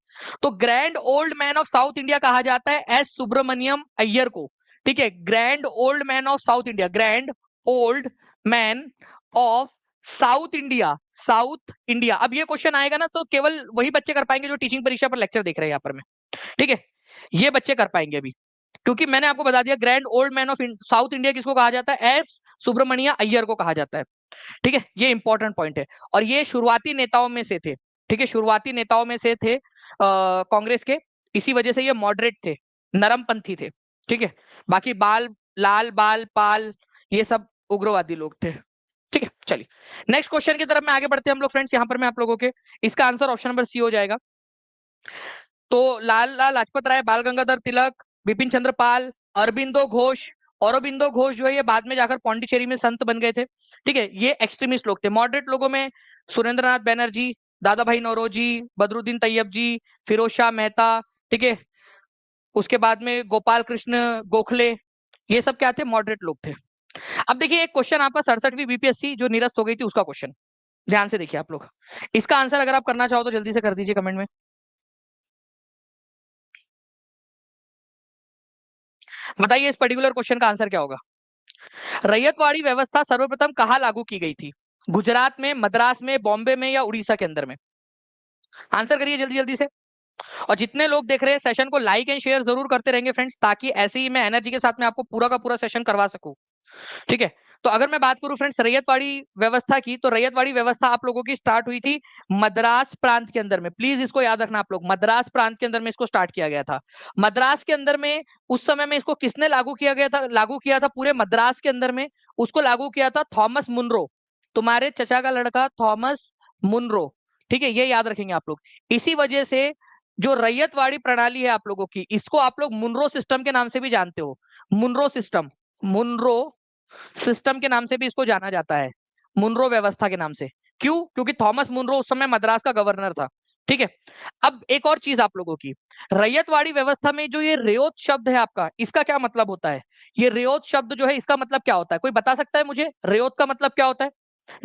तो grand old man of south India कहा जाता है एस सुब्रमण्यम अय्यर को। ठीक है, grand old man of south India, grand old man of south India, south India. अब ये क्वेश्चन आएगा ना तो केवल वही बच्चे कर पाएंगे जो टीचिंग परीक्षा पर लेक्चर देख रहे हैं यहाँ पर में। ठीक है, ये बच्चे कर पाएंगे अभी, क्योंकि मैंने आपको बता दिया grand old man of south India किसको कहा जाता है? एस सुब्रमण्य अय्यर को कहा जाता है। ठीक है, ये इंपॉर्टेंट पॉइंट है। और ये शुरुआती नेताओं में से थे। ठीक है, शुरुआती नेताओं में से थे कांग्रेस के, इसी वजह से ये मॉडरेट थे, नरमपंथी थे। ठीक है, बाकी लाल बाल पाल ये सब उग्रवादी लोग थे। ठीक है, चलिए नेक्स्ट क्वेश्चन की तरफ में आगे बढ़ते हैं हम लोग फ्रेंड्स। यहाँ पर मैं आप लोगों के इसका आंसर ऑप्शन नंबर सी हो जाएगा। तो लाला लाजपत राय, बाल गंगाधर तिलक, बिपिन चंद्र पाल, अरबिंदो घोष। औरबिंदो घोष जो है ये बाद में जाकर पौंडीचेरी में संत बन गए थे। ठीक है, ये एक्सट्रीमिस्ट लोग थे। मॉडरेट लोगों में सुरेंद्र नाथ बैनर्जी, दादा भाई नौरोजी, बदरुद्दीन तैयब जी, फिरोज शाह मेहता। ठीक है, उसके बाद में गोपाल कृष्ण गोखले, ये सब क्या थे? मॉडरेट लोग थे। अब देखिए एक क्वेश्चन आपका 67वीं बीपीएससी जो निरस्त हो गई थी उसका क्वेश्चन, ध्यान से देखिए आप लोग। इसका आंसर अगर आप करना चाहो तो जल्दी से कर दीजिए कमेंट में। बताइए इस पर्टिकुलर क्वेश्चन का आंसर क्या होगा? रैयतवाड़ी व्यवस्था सर्वप्रथम कहाँ लागू की गई थी? गुजरात में, मद्रास में, बॉम्बे में या उड़ीसा के अंदर में? आंसर करिए जल्दी जल्दी से। और जितने लोग देख रहे हैं सेशन को लाइक एंड शेयर जरूर करते रहेंगे फ्रेंड्स, ताकि ऐसे ही मैं एनर्जी के साथ में आपको पूरा का पूरा सेशन करवा सकूं। ठीक है, तो अगर मैं बात करूं फ्रेंड्स रैयतवाड़ी व्यवस्था की, तो रैयतवाड़ी व्यवस्था आप लोगों की स्टार्ट हुई थी मद्रास प्रांत के अंदर में। प्लीज इसको याद रखना आप लोग, मद्रास प्रांत के अंदर में इसको स्टार्ट किया गया था। मद्रास के अंदर में उस समय में इसको किसने लागू किया गया था? लागू किया था पूरे मद्रास के अंदर में, उसको लागू किया था थॉमस मुनरो, तुम्हारे चचा का लड़का थॉमस मुनरो। ठीक है, ये याद रखेंगे आप लोग। इसी वजह से जो रैयतवाड़ी प्रणाली है आप लोगों की, इसको आप लोग मुनरो सिस्टम के नाम से भी जानते हो। मुनरो सिस्टम, मुनरो सिस्टम के नाम से भी इसको जाना जाता है, मुनरो व्यवस्था के नाम से। क्यों? क्योंकि थॉमस मुनरो उस समय मद्रास का गवर्नर था। ठीक है, अब एक और चीज आप लोगों की, रैयतवाड़ी व्यवस्था में जो ये रेयोत शब्द है आपका, इसका क्या मतलब होता है? ये रेयोत शब्द जो है इसका मतलब क्या होता है? कोई बता सकता है मुझे रेयोत का मतलब क्या होता है?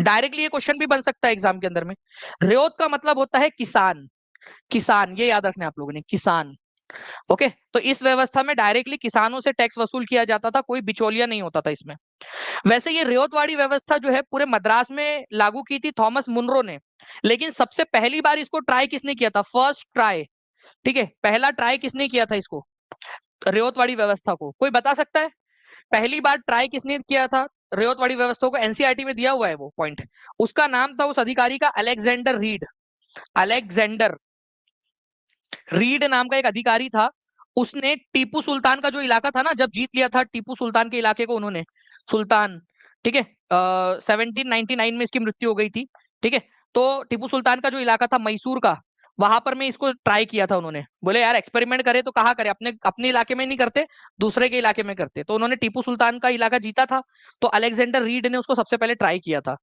डायरेक्टली ये क्वेश्चन भी बन सकता है एग्जाम के अंदर में। रेयोत का मतलब होता है किसान। किसान, ये याद रखना आप लोगों ने, किसान। ओके, तो इस व्यवस्था में डायरेक्टली किसानों से टैक्स वसूल किया जाता था, कोई बिचौलिया नहीं होता था इसमें। वैसे ये रेयोतवाड़ी व्यवस्था जो है पूरे मद्रास में लागू की थी थॉमस मुनरो ने, लेकिन सबसे पहली बार इसको ट्राई किसने किया था? First try. ठीक है, पहला ट्राई किसने किया था इसको, रेयोतवाड़ी व्यवस्था को? कोई बता सकता है पहली बार ट्राई किसने किया था रेयोतवाड़ी व्यवस्था को? एनसीईआरटी में दिया हुआ है वो पॉइंट। उसका नाम था उस अधिकारी का अलेक्जेंडर रीड। अलेक्जेंडर रीड नाम का एक अधिकारी था। उसने टीपू सुल्तान का जो इलाका था ना, जब जीत लिया था टीपू सुल्तान के इलाके को उन्होंने, सुल्तान। ठीक है, 1799 में इसकी मृत्यु हो गई थी। ठीक है, तो टीपू सुल्तान का जो इलाका था मैसूर का, वहां पर में इसको ट्राई किया था उन्होंने। बोले यार एक्सपेरिमेंट करे तो कहाँ करे, अपने अपने इलाके में नहीं करते, दूसरे के इलाके में करते। तो उन्होंने टीपू सुल्तान का इलाका जीता था, तो अलेक्जेंडर रीड ने उसको सबसे पहले ट्राई किया था।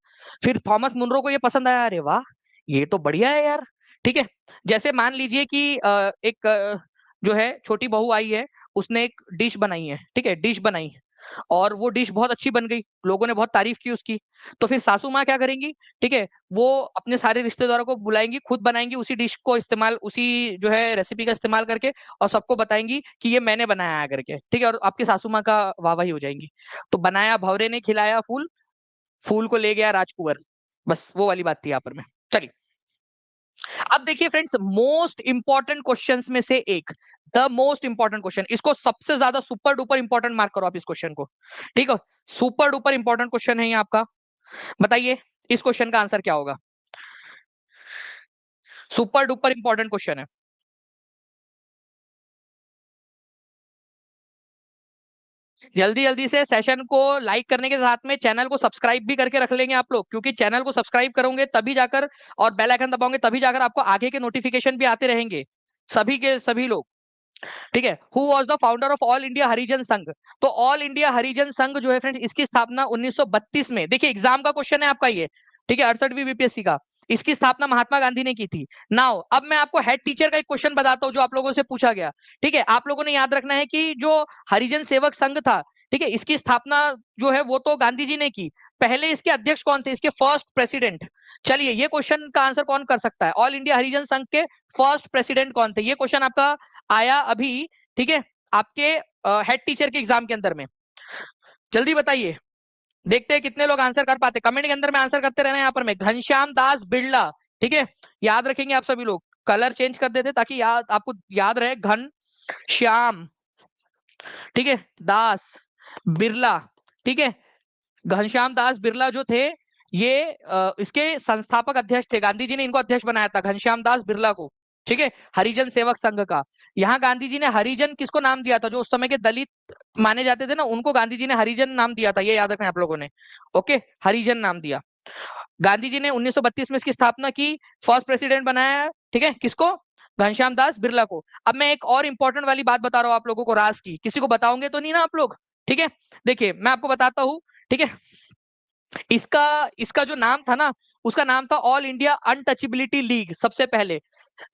फिर थॉमस मुनरो को ये पसंद आया, अरे वाह ये तो बढ़िया है यार। ठीक है, जैसे मान लीजिए कि एक जो है छोटी बहू आई है, उसने एक डिश बनाई है। ठीक है, डिश बनाई और वो डिश बहुत अच्छी बन गई, लोगों ने बहुत तारीफ की उसकी। तो फिर सासू माँ क्या करेंगी? ठीक है, वो अपने सारे रिश्तेदारों को बुलाएंगी, खुद बनाएंगी उसी डिश को इस्तेमाल, उसी जो है रेसिपी का इस्तेमाल करके, और सबको बताएंगी कि ये मैंने बनाया है करके। ठीक है, और आपकी सासू माँ का वाहवाही हो जाएंगी। तो बनाया भवरे ने, खिलाया फूल, फूल को ले गया राजकुंवर। बस वो वाली बात थी यहाँ पर में। चलिए अब देखिए फ्रेंड्स, मोस्ट इंपॉर्टेंट क्वेश्चंस में से एक, द मोस्ट इंपॉर्टेंट क्वेश्चन, इसको सबसे ज्यादा सुपर डुपर इंपॉर्टेंट मार्क करो आप इस क्वेश्चन को। ठीक है, सुपर डुपर इंपॉर्टेंट क्वेश्चन है ये आपका। बताइए इस क्वेश्चन का आंसर क्या होगा? सुपर डुपर इंपॉर्टेंट क्वेश्चन है। जल्दी जल्दी से सेशन को लाइक करने के साथ में चैनल को सब्सक्राइब भी करके रख लेंगे आप लोग, क्योंकि चैनल को सब्सक्राइब करोगे तभी जाकर, और बेल आइकन दबाओगे तभी जाकर आपको आगे के नोटिफिकेशन भी आते रहेंगे, सभी के सभी लोग। ठीक है, who was the founder of all India Harijan Sangh? तो ऑल इंडिया हरिजन संघ जो है फ्रेंड्स, इसकी स्थापना 1932 में, देखिए एग्जाम का क्वेश्चन है आपका ये। ठीक है, 68वीं बीपीएससी का। इसकी स्थापना महात्मा गांधी ने की थी। नाउ अब मैं आपको हेड टीचर का एक क्वेश्चन बताता हूं जो आप लोगों से पूछा गया। ठीक है, आप लोगों ने याद रखना है कि जो हरिजन सेवक संघ था, ठीक है, इसकी स्थापना जो है वो तो गांधी जी ने की। पहले इसके अध्यक्ष कौन थे, इसके फर्स्ट प्रेसिडेंट? चलिए ये क्वेश्चन का आंसर कौन कर सकता है? ऑल इंडिया हरिजन संघ के फर्स्ट प्रेसिडेंट कौन थे? ये क्वेश्चन आपका आया अभी, ठीक है, आपके हेड टीचर के एग्जाम के अंदर में। जल्दी बताइए, देखते हैं कितने लोग आंसर कर पाते। कमेंट के अंदर में आंसर करते रहना। यहाँ पर मैं घनश्याम दास बिरला, ठीक है, याद रखेंगे आप सभी लोग। कलर चेंज कर देते ताकि याद आपको याद रहे। घन श्याम, ठीक है, दास बिरला, ठीक है, घनश्याम दास बिरला जो थे ये इसके संस्थापक अध्यक्ष थे। गांधी जी ने इनको अध्यक्ष बनाया था, घनश्याम दास बिरला को, ठीक है, हरिजन सेवक संघ का। यहाँ गांधी जी ने हरिजन किसको नाम दिया था? जो उस समय के दलित माने जाते थे ना, उनको गांधी जी ने हरिजन नाम दिया था। ये याद रखना आप लोगों ने। ओके, हरिजन नाम दिया। गांधी जी ने 1932 में इसकी स्थापना की, फर्स्ट प्रेसिडेंट बनाया, ठीक है, किसको? घनश्याम दास बिरला को। अब मैं एक और इंपॉर्टेंट वाली बात बता रहा हूं आप लोगों को, राज की। किसी को बताओगे तो नहीं ना आप लोग? ठीक है, देखिए मैं आपको बताता हूं, ठीक है। इसका इसका जो नाम था ना, उसका नाम था ऑल इंडिया अनटचेबिलिटी लीग। सबसे पहले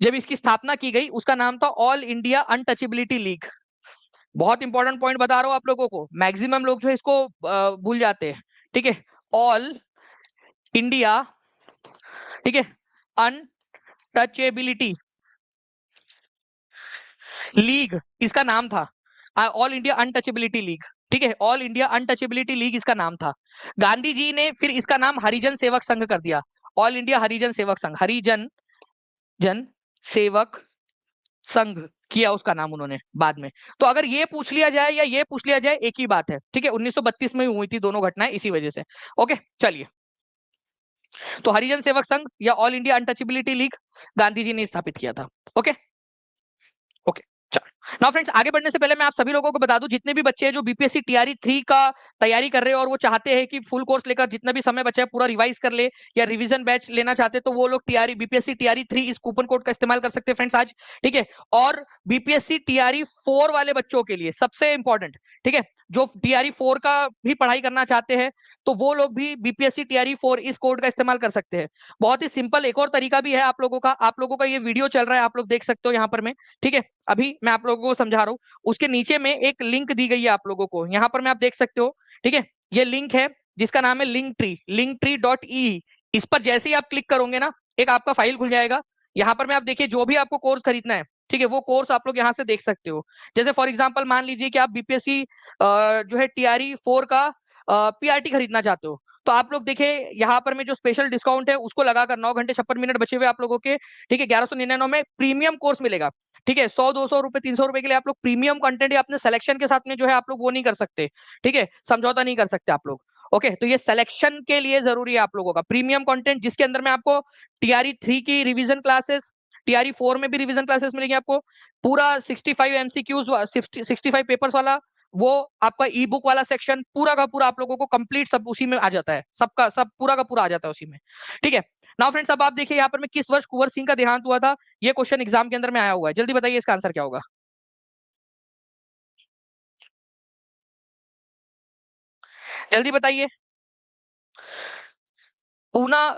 जब इसकी स्थापना की गई उसका नाम था ऑल इंडिया अनटचेबिलिटी लीग। बहुत इंपॉर्टेंट पॉइंट बता रहा हूं आप लोगों को, मैक्सिमम लोग जो है इसको भूल जाते हैं। ठीक है, ऑल इंडिया, ठीक है, अनटचेबिलिटी लीग इसका नाम था। ऑल इंडिया अनटचेबिलिटी लीग, ठीक है, ऑल इंडिया अनटचेबिलिटी लीग इसका नाम था। गांधी जी ने फिर इसका नाम हरिजन सेवक संघ कर दिया, ऑल इंडिया हरिजन सेवक संघ, हरिजन जन सेवक संघ किया उसका नाम उन्होंने बाद में। तो अगर ये पूछ लिया जाए या ये पूछ लिया जाए, एक ही बात है। ठीक है, 1932 में हुई थी दोनों घटनाएं इसी वजह से। ओके चलिए, तो हरिजन सेवक संघ या all India untouchability league Gandhi ji ने स्थापित किया था। ओके ओके, चलो नाउ फ्रेंड्स, आगे बढ़ने से पहले मैं आप सभी लोगों को बता दूं, जितने भी बच्चे हैं जो बीपीएससी टीआरई 3 का तैयारी कर रहे हैं और वो चाहते हैं कि फुल कोर्स लेकर जितना भी समय बचा है पूरा रिवाइज कर ले, या रिवीजन बैच लेना चाहते हैं, तो वो लोग टीआरई बीपीएससी टीआरई 3 इस कूपन कोड का इस्तेमाल कर सकते हैं फ्रेंड्स आज। ठीक है, और बीपीएससी टीआरई 4 वाले बच्चों के लिए सबसे इंपॉर्टेंट, ठीक है, जो टीआरई 4 का भी पढ़ाई करना चाहते हैं तो वो लोग भी बीपीएससी टीआरई 4 इस कोड का इस्तेमाल कर सकते हैं। बहुत ही सिंपल एक और तरीका भी है आप लोगों का ये वीडियो चल रहा है, आप लोग देख सकते हो यहाँ पर मैं, ठीक है, अभी मैं आप लोगों को समझा रहा हूँ। उसके नीचे में एक लिंक दी गई है आप लोगों को, यहाँ पर मैं आप देख सकते हो, ठीक है, ये लिंक है जिसका नाम है linktree.ee। इस पर जैसे ही आप क्लिक करोगे ना, एक आपका फाइल खुल जाएगा। यहाँ पर मैं आप देखिए, जो भी आपको कोर्स खरीदना है, ठीक है, वो कोर्स आप लोग यहाँ से देख सकते हो। जैसे फॉर एग्जाम्पल मान लीजिए कि आप बीपीएससी जो है टीआरई 4 का पीआरटी खरीदना चाहते हो, तो आप लोग देखिए यहाँ पर में जो स्पेशल डिस्काउंट है उसको लगाकर 9 घंटे 56 मिनट बचे हुए आप लोगों के, ठीक है, 1199 में प्रीमियम कोर्स मिलेगा। ठीक है, 100 200 रुपए 300 रुपए के लिए आप लोग प्रीमियम कंटेंट या अपने सिलेक्शन के साथ में जो है आप लोग वो नहीं कर सकते, ठीक है, समझौता नहीं कर सकते आप लोग। ओके, तो ये सिलेक्शन के लिए जरूरी है आप लोगों का प्रीमियम कंटेंट, जिसके अंदर में आपको टीआरई 3 की रिवीजन क्लासेस, टीआरई 4 में भी रिवीजन क्लासेस मिलेंगे आपको, पूरा 65 एमसीक्यूज 65 पेपर्स वाला, वो आपका ई बुक वाला सेक्शन पूरा का पूरा आप लोगों को कंप्लीट सब उसी में आ जाता है, सबका सब पूरा का पूरा आ जाता है उसी में। ठीक है, नाउ फ्रेंड्स, अब आप देखिए यहाँ पर में किस वर्ष कुंवर सिंह का देहांत हुआ था। ये क्वेश्चन एग्जाम के अंदर में आया हुआ है, जल्दी बताइए इसका आंसर क्या होगा? जल्दी बताइए। पूना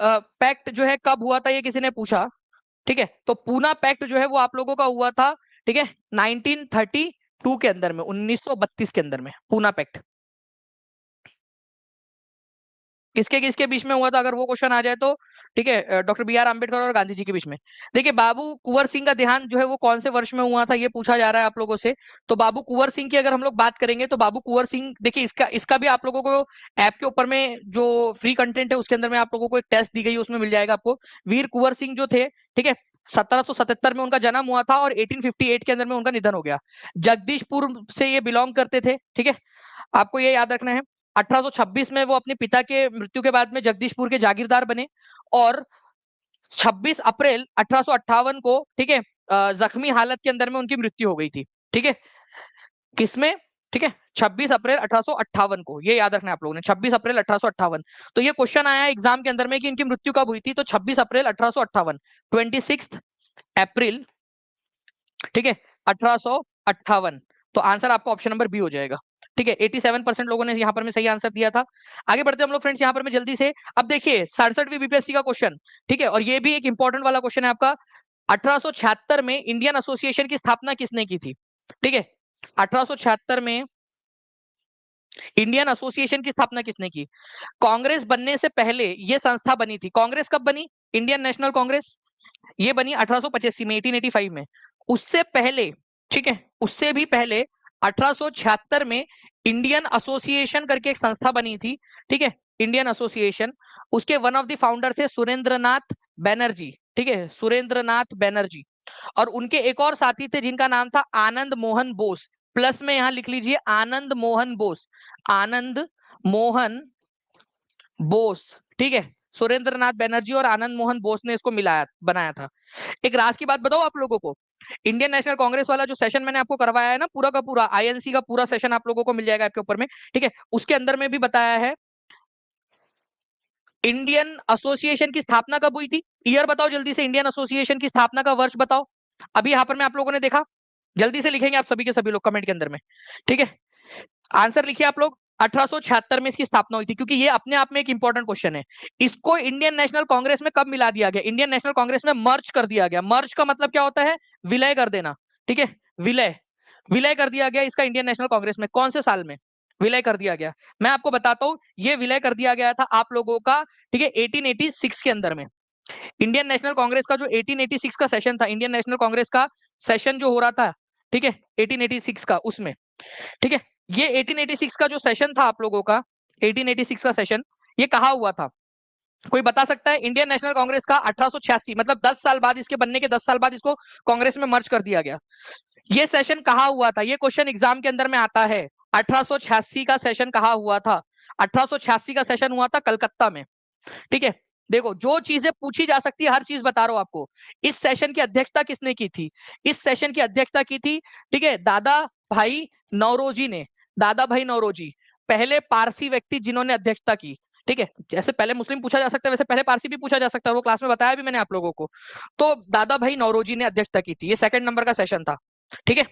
पैक्ट जो है कब हुआ था, ये किसी ने पूछा। ठीक है, तो पूना पैक्ट जो है वो आप लोगों का हुआ था, ठीक है, 1932 के अंदर में, 1932 के अंदर में पूना पैक्ट। किसके किसके बीच में हुआ था, अगर वो क्वेश्चन आ जाए तो? ठीक है, डॉक्टर बी आर अम्बेडकर और गांधी जी के बीच में। देखिए, बाबू कुंवर सिंह का देहांत जो है वो कौन से वर्ष में हुआ था, ये पूछा जा रहा है आप लोगों से। तो बाबू कुंवर सिंह की अगर हम लोग बात करेंगे तो बाबू कुंवर सिंह, देखिए इसका इसका भी आप लोगों को ऐप के ऊपर में जो फ्री कंटेंट है उसके अंदर में आप लोगों को एक टेस्ट दी गई है, उसमें मिल जाएगा आपको। वीर कुंवर सिंह जो थे, ठीक है, 1777 में उनका जन्म हुआ था और 1858 के अंदर में उनका निधन हो गया। जगदीशपुर से ये बिलोंग करते थे, ठीक है, आपको ये याद रखना है। 1826 में वो अपने पिता के मृत्यु के बाद में जगदीशपुर के जागीरदार बने, और 26 अप्रैल 1858 को, ठीक है, जख्मी हालत के अंदर में उनकी मृत्यु हो गई थी। ठीक है, किसमें? ठीक है, 26 अप्रैल 1858 को, ये याद रखना है आप लोगों ने, 26 अप्रैल 1858। तो ये क्वेश्चन आया एग्जाम के अंदर में कि इनकी मृत्यु कब हुई थी, तो 26 अप्रैल 1858, 26 अप्रैल, ठीक है, 1858। तो आंसर आपका ऑप्शन नंबर बी हो जाएगा। ठीक है, 87% लोगों ने यहाँ पर में सही आंसर दिया था। आगे बढ़ते हम लोग फ्रेंड्स यहाँ पर में जल्दी से। अब देखिए 67वीं बीपीएससी का क्वेश्चन, ठीक है, और ये भी एक इंपॉर्टेंट वाला क्वेश्चन है आपका। 1876 में इंडियन एसोसिएशन की स्थापना किसने की थी? ठीक है, 1876 में इंडियन एसोसिएशन की स्थापना किसने की? कांग्रेस बनने से पहले ये संस्था बनी थी। कांग्रेस कब बनी? इंडियन नेशनल कांग्रेस ये बनी 1885 में, 1885 में। उससे पहले, ठीक है, उससे भी पहले 1876 में इंडियन एसोसिएशन करके एक संस्था बनी थी, ठीक है, इंडियन एसोसिएशन। उसके वन ऑफ द फाउंडर थे सुरेंद्रनाथ बैनर्जी, ठीक है, सुरेंद्रनाथ बैनर्जी। और उनके एक और साथी थे जिनका नाम था आनंद मोहन बोस। प्लस में यहां लिख लीजिए आनंद मोहन बोस, आनंद मोहन बोस, ठीक है। सुरेंद्रनाथ बैनर्जी और आनंद मोहन बोस ने इसको मिलाया, बनाया था। एक राज की बात बताओ आप लोगों को, इंडियन नेशनल कांग्रेस वाला जो सेशन मैंने आपको करवाया है ना, पूरा का पूरा आईएनसी का पूरा सेशन आप लोगों को मिल जाएगा आपके ऊपर में, ठीक है। उसके अंदर में भी बताया है इंडियन एसोसिएशन की स्थापना कब हुई थी। ईयर बताओ जल्दी से, इंडियन एसोसिएशन की स्थापना का वर्ष बताओ। अभी यहां पर मैं आप लोगों ने देखा, जल्दी से लिखेंगे आप सभी के सभी लोग कमेंट के अंदर में, ठीक है। आंसर लिखिए आप लोग। 1876 में इसकी स्थापना हुई थी, क्योंकि ये अपने आप में एक इंपॉर्टेंट क्वेश्चन है। इसको इंडियन नेशनल कांग्रेस में कब मिला दिया गया? इंडियन नेशनल कांग्रेस में मर्ज कर दिया गया। मर्ज का मतलब क्या होता है? विलय कर देना, ठीक है, विलय, विलय कर दिया गया इसका इंडियन नेशनल कांग्रेस में। कौन से साल में विलय कर दिया गया? मैं आपको बताता हूं, ये विलय कर दिया गया था आप लोगों का, ठीक है, 1886 के अंदर में। इंडियन नेशनल कांग्रेस का जो 1886 का सेशन था, इंडियन नेशनल कांग्रेस का सेशन जो हो रहा था, ठीक है, 1886 का, उसमें, ठीक है, ये 1886 का जो सेशन था आप लोगों का, 1886 का सेशन, ये कहाँ हुआ था? कोई बता सकता है? इंडियन नेशनल कांग्रेस का 1886, मतलब 10 साल बाद, इसके बनने के 10 साल बाद इसको कांग्रेस में मर्ज कर दिया गया। ये सेशन कहाँ हुआ था? ये क्वेश्चन एग्जाम के अंदर में आता है। 1886 का सेशन कहाँ हुआ था? 1886 का सेशन हुआ था कलकत्ता में, ठीक है। देखो, जो चीजें पूछी जा सकती है हर चीज बता रहा हूं आपको। इस सेशन की अध्यक्षता किसने की थी? इस सेशन की अध्यक्षता की थी, ठीक है, दादा भाई नौरोजी ने। दादा भाई नौरोजी पहले पारसी व्यक्ति जिन्होंने अध्यक्षता की, ठीक है। जैसे पहले मुस्लिम पूछा जा सकता है, वैसे पहले पारसी भी पूछा जा सकता है, वो क्लास में बताया भी मैंने आप लोगों को। तो दादा भाई नौरोजी ने अध्यक्षता की थी। ये सेकंड नंबर का सेशन था, ठीक है।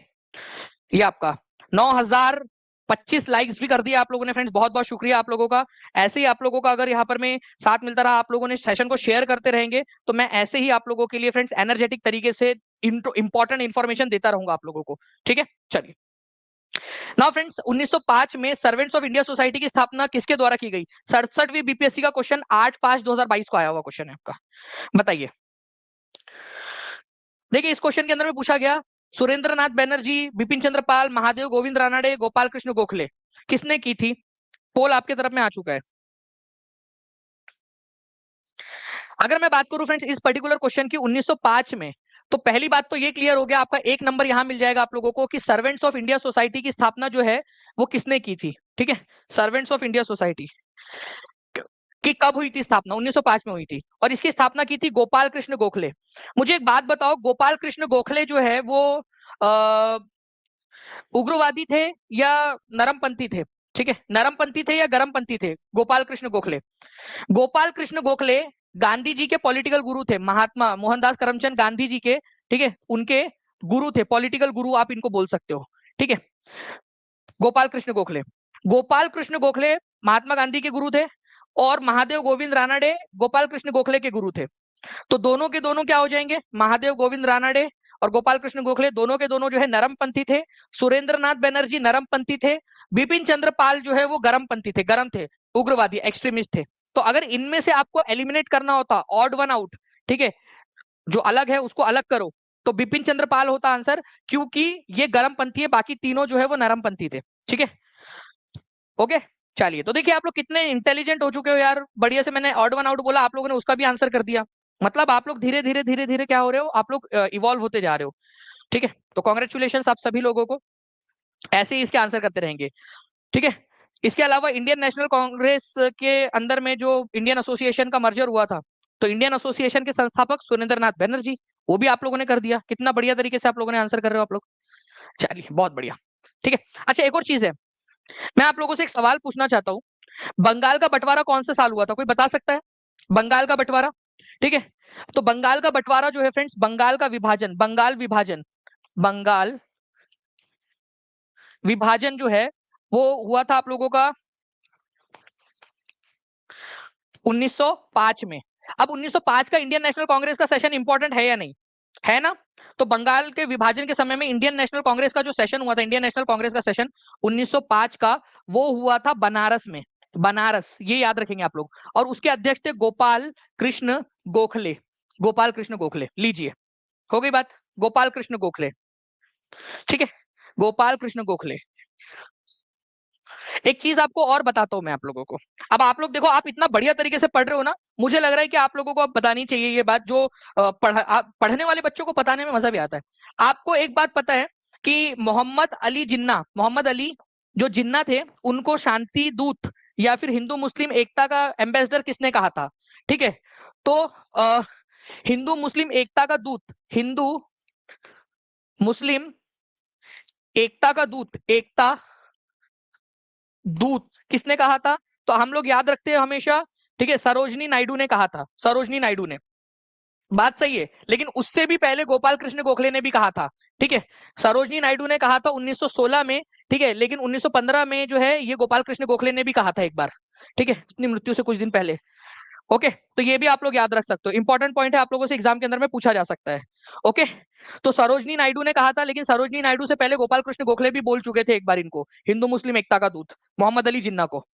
ये आपका 9025 लाइक्स भी कर दिया आप लोगों ने फ्रेंड्स, बहुत बहुत शुक्रिया आप लोगों का। ऐसे ही आप लोगों का अगर यहाँ पर में साथ मिलता रहा, आप लोगों ने सेशन को शेयर करते रहेंगे, तो मैं ऐसे ही आप लोगों के लिए फ्रेंड्स एनर्जेटिक तरीके से इंपॉर्टेंट इंफॉर्मेशन देता रहूंगा आप लोगों को, ठीक है। चलिए, नाउ फ्रेंड्स, 1905 में सर्वेंट्स ऑफ इंडिया सोसाइटी की स्थापना किसके द्वारा की गई? 67वीं बीपीएससी का क्वेश्चन 8/5/2022 को आया हुआ क्वेश्चन है आपका, बताइए। देखिए, इस क्वेश्चन के अंदर में पूछा गया, सुरेंद्रनाथ बैनर्जी, बिपिन चंद्र पाल, महादेव गोविंद रानड़े, गोपाल कृष्ण गोखले, किसने की थी? पोल आपके तरफ में आ चुका है। अगर मैं बात करूं फ्रेंड्स इस पर्टिकुलर क्वेश्चन की 1905 में, तो पहली बात तो ये क्लियर हो गया आपका, एक नंबर यहां मिल जाएगा आप लोगों को कि सर्वेंट्स ऑफ इंडिया सोसाइटी की स्थापना जो है वो किसने की थी, ठीक है। सर्वेंट्स ऑफ इंडिया सोसाइटी की कब हुई थी स्थापना? 1905 में हुई थी, और इसकी स्थापना की थी गोपाल कृष्ण गोखले। मुझे एक बात बताओ, गोपाल कृष्ण गोखले जो है वो उग्रवादी थे या नरमपंथी थे? ठीक है, नरमपंथी थे या गरमपंथी थे गोपाल कृष्ण गोखले? गोपाल कृष्ण गोखले गांधी जी के पॉलिटिकल गुरु थे, महात्मा मोहनदास करमचंद गांधी जी के, ठीक है, उनके गुरु थे, पॉलिटिकल गुरु आप इनको बोल सकते हो, ठीक है। गोपाल कृष्ण गोखले, गोपाल कृष्ण गोखले महात्मा गांधी के गुरु थे, और महादेव गोविंद रानड़े गोपाल कृष्ण गोखले के गुरु थे। तो दोनों के दोनों क्या हो जाएंगे? महादेव गोविंद रानड़े और गोपाल कृष्ण गोखले दोनों के दोनों जो है नरमपंथी थे। सुरेंद्रनाथ बैनर्जी नरमपंथी थे। बिपिन चंद्र पाल जो है वो गरमपंथी थे, गरम थे, उग्रवादी एक्सट्रीमिस्ट थे। तो अगर इनमें से आपको एलिमिनेट करना होता, ऑड वन आउट, ठीक है, जो अलग है उसको अलग करो, तो बिपिन चंद्र पाल होता आंसर, क्योंकि ये गरमपंथी है, बाकी तीनों जो है वो नरमपंथी थे, ठीक है। ओके, चलिए, तो देखिए आप लोग कितने इंटेलिजेंट हो चुके हो यार, बढ़िया से मैंने ऑड वन आउट बोला, आप लोगों ने उसका भी आंसर कर दिया। मतलब आप लोग धीरे धीरे धीरे धीरे क्या हो रहे हो, आप लोग इवॉल्व होते जा रहे हो, ठीक है। तो कॉन्ग्रेचुलेशन आप सभी लोगों को, ऐसे ही इसके आंसर करते रहेंगे, ठीक है। इसके अलावा इंडियन नेशनल कांग्रेस के अंदर में जो इंडियन एसोसिएशन का मर्जर हुआ था, तो इंडियन एसोसिएशन के संस्थापक सुरेंद्रनाथ बैनर्जी, वो भी आप लोगों ने कर दिया। कितना बढ़िया तरीके से आप लोगों ने आंसर कर रहे हो आप लोग, चलिए बहुत बढ़िया, ठीक है। अच्छा, एक और चीज है, मैं आप लोगों से एक सवाल पूछना चाहता हूँ, बंगाल का बंटवारा कौन से साल हुआ था? कोई बता सकता है? बंगाल का बंटवारा, ठीक है। तो बंगाल का बंटवारा जो है फ्रेंड्स, बंगाल का विभाजन, बंगाल विभाजन, बंगाल विभाजन जो है वो हुआ था आप लोगों का 1905 में। अब 1905 का इंडियन नेशनल कांग्रेस का सेशन इंपॉर्टेंट है या नहीं? है ना? तो बंगाल के विभाजन के समय में इंडियन नेशनल कांग्रेस का जो सेशन हुआ था, इंडियन नेशनल कांग्रेस का सेशन 1905 का, वो हुआ था बनारस में। बनारस, ये याद रखेंगे आप लोग। और उसके अध्यक्ष थे गोपाल कृष्ण गोखले। गोपाल कृष्ण गोखले, लीजिए, हो गई बात। गोपाल कृष्ण गोखले, ठीक है, गोपाल कृष्ण गोखले। एक चीज आपको और बताता हूं मैं आप लोगों को। अब आप लोग देखो, आप इतना बढ़िया तरीके से पढ़ रहे हो ना, मुझे लग रहा है कि आप लोगों को अब बतानी चाहिए ये बात, जो पढ़ने वाले बच्चों को बताने में मजा भी आता है। आपको एक बात पता है कि मोहम्मद अली जिन्ना, मोहम्मद अली जो जिन्ना थे, उनको शांति दूत या फिर हिंदू मुस्लिम एकता का एम्बेसडर किसने कहा था? ठीक है, तो हिंदू मुस्लिम एकता का दूत, हिंदू मुस्लिम एकता का दूत, एकता दूत किसने कहा था? तो हम लोग याद रखते हैं हमेशा, ठीक है, सरोजनी नायडू ने कहा था, सरोजनी नायडू ने। बात सही है, लेकिन उससे भी पहले गोपाल कृष्ण गोखले ने भी कहा था, ठीक है। सरोजनी नायडू ने कहा था 1916 में, ठीक है, लेकिन 1915 में जो है ये गोपाल कृष्ण गोखले ने भी कहा था एक बार, ठीक है, अपनी मृत्यु से कुछ दिन पहले। ओके, तो ये भी आप लोग याद रख सकते हो, इंपॉर्टेंट पॉइंट है, आप लोगों से एग्जाम के अंदर में पूछा जा सकता है। ओके, तो सरोजनी नायडू ने कहा था, लेकिन सरोजनी नायडू से पहले गोपाल कृष्ण गोखले भी बोल चुके थे एक बार इनको, हिंदू मुस्लिम एकता का दूत, मोहम्मद अली जिन्ना को।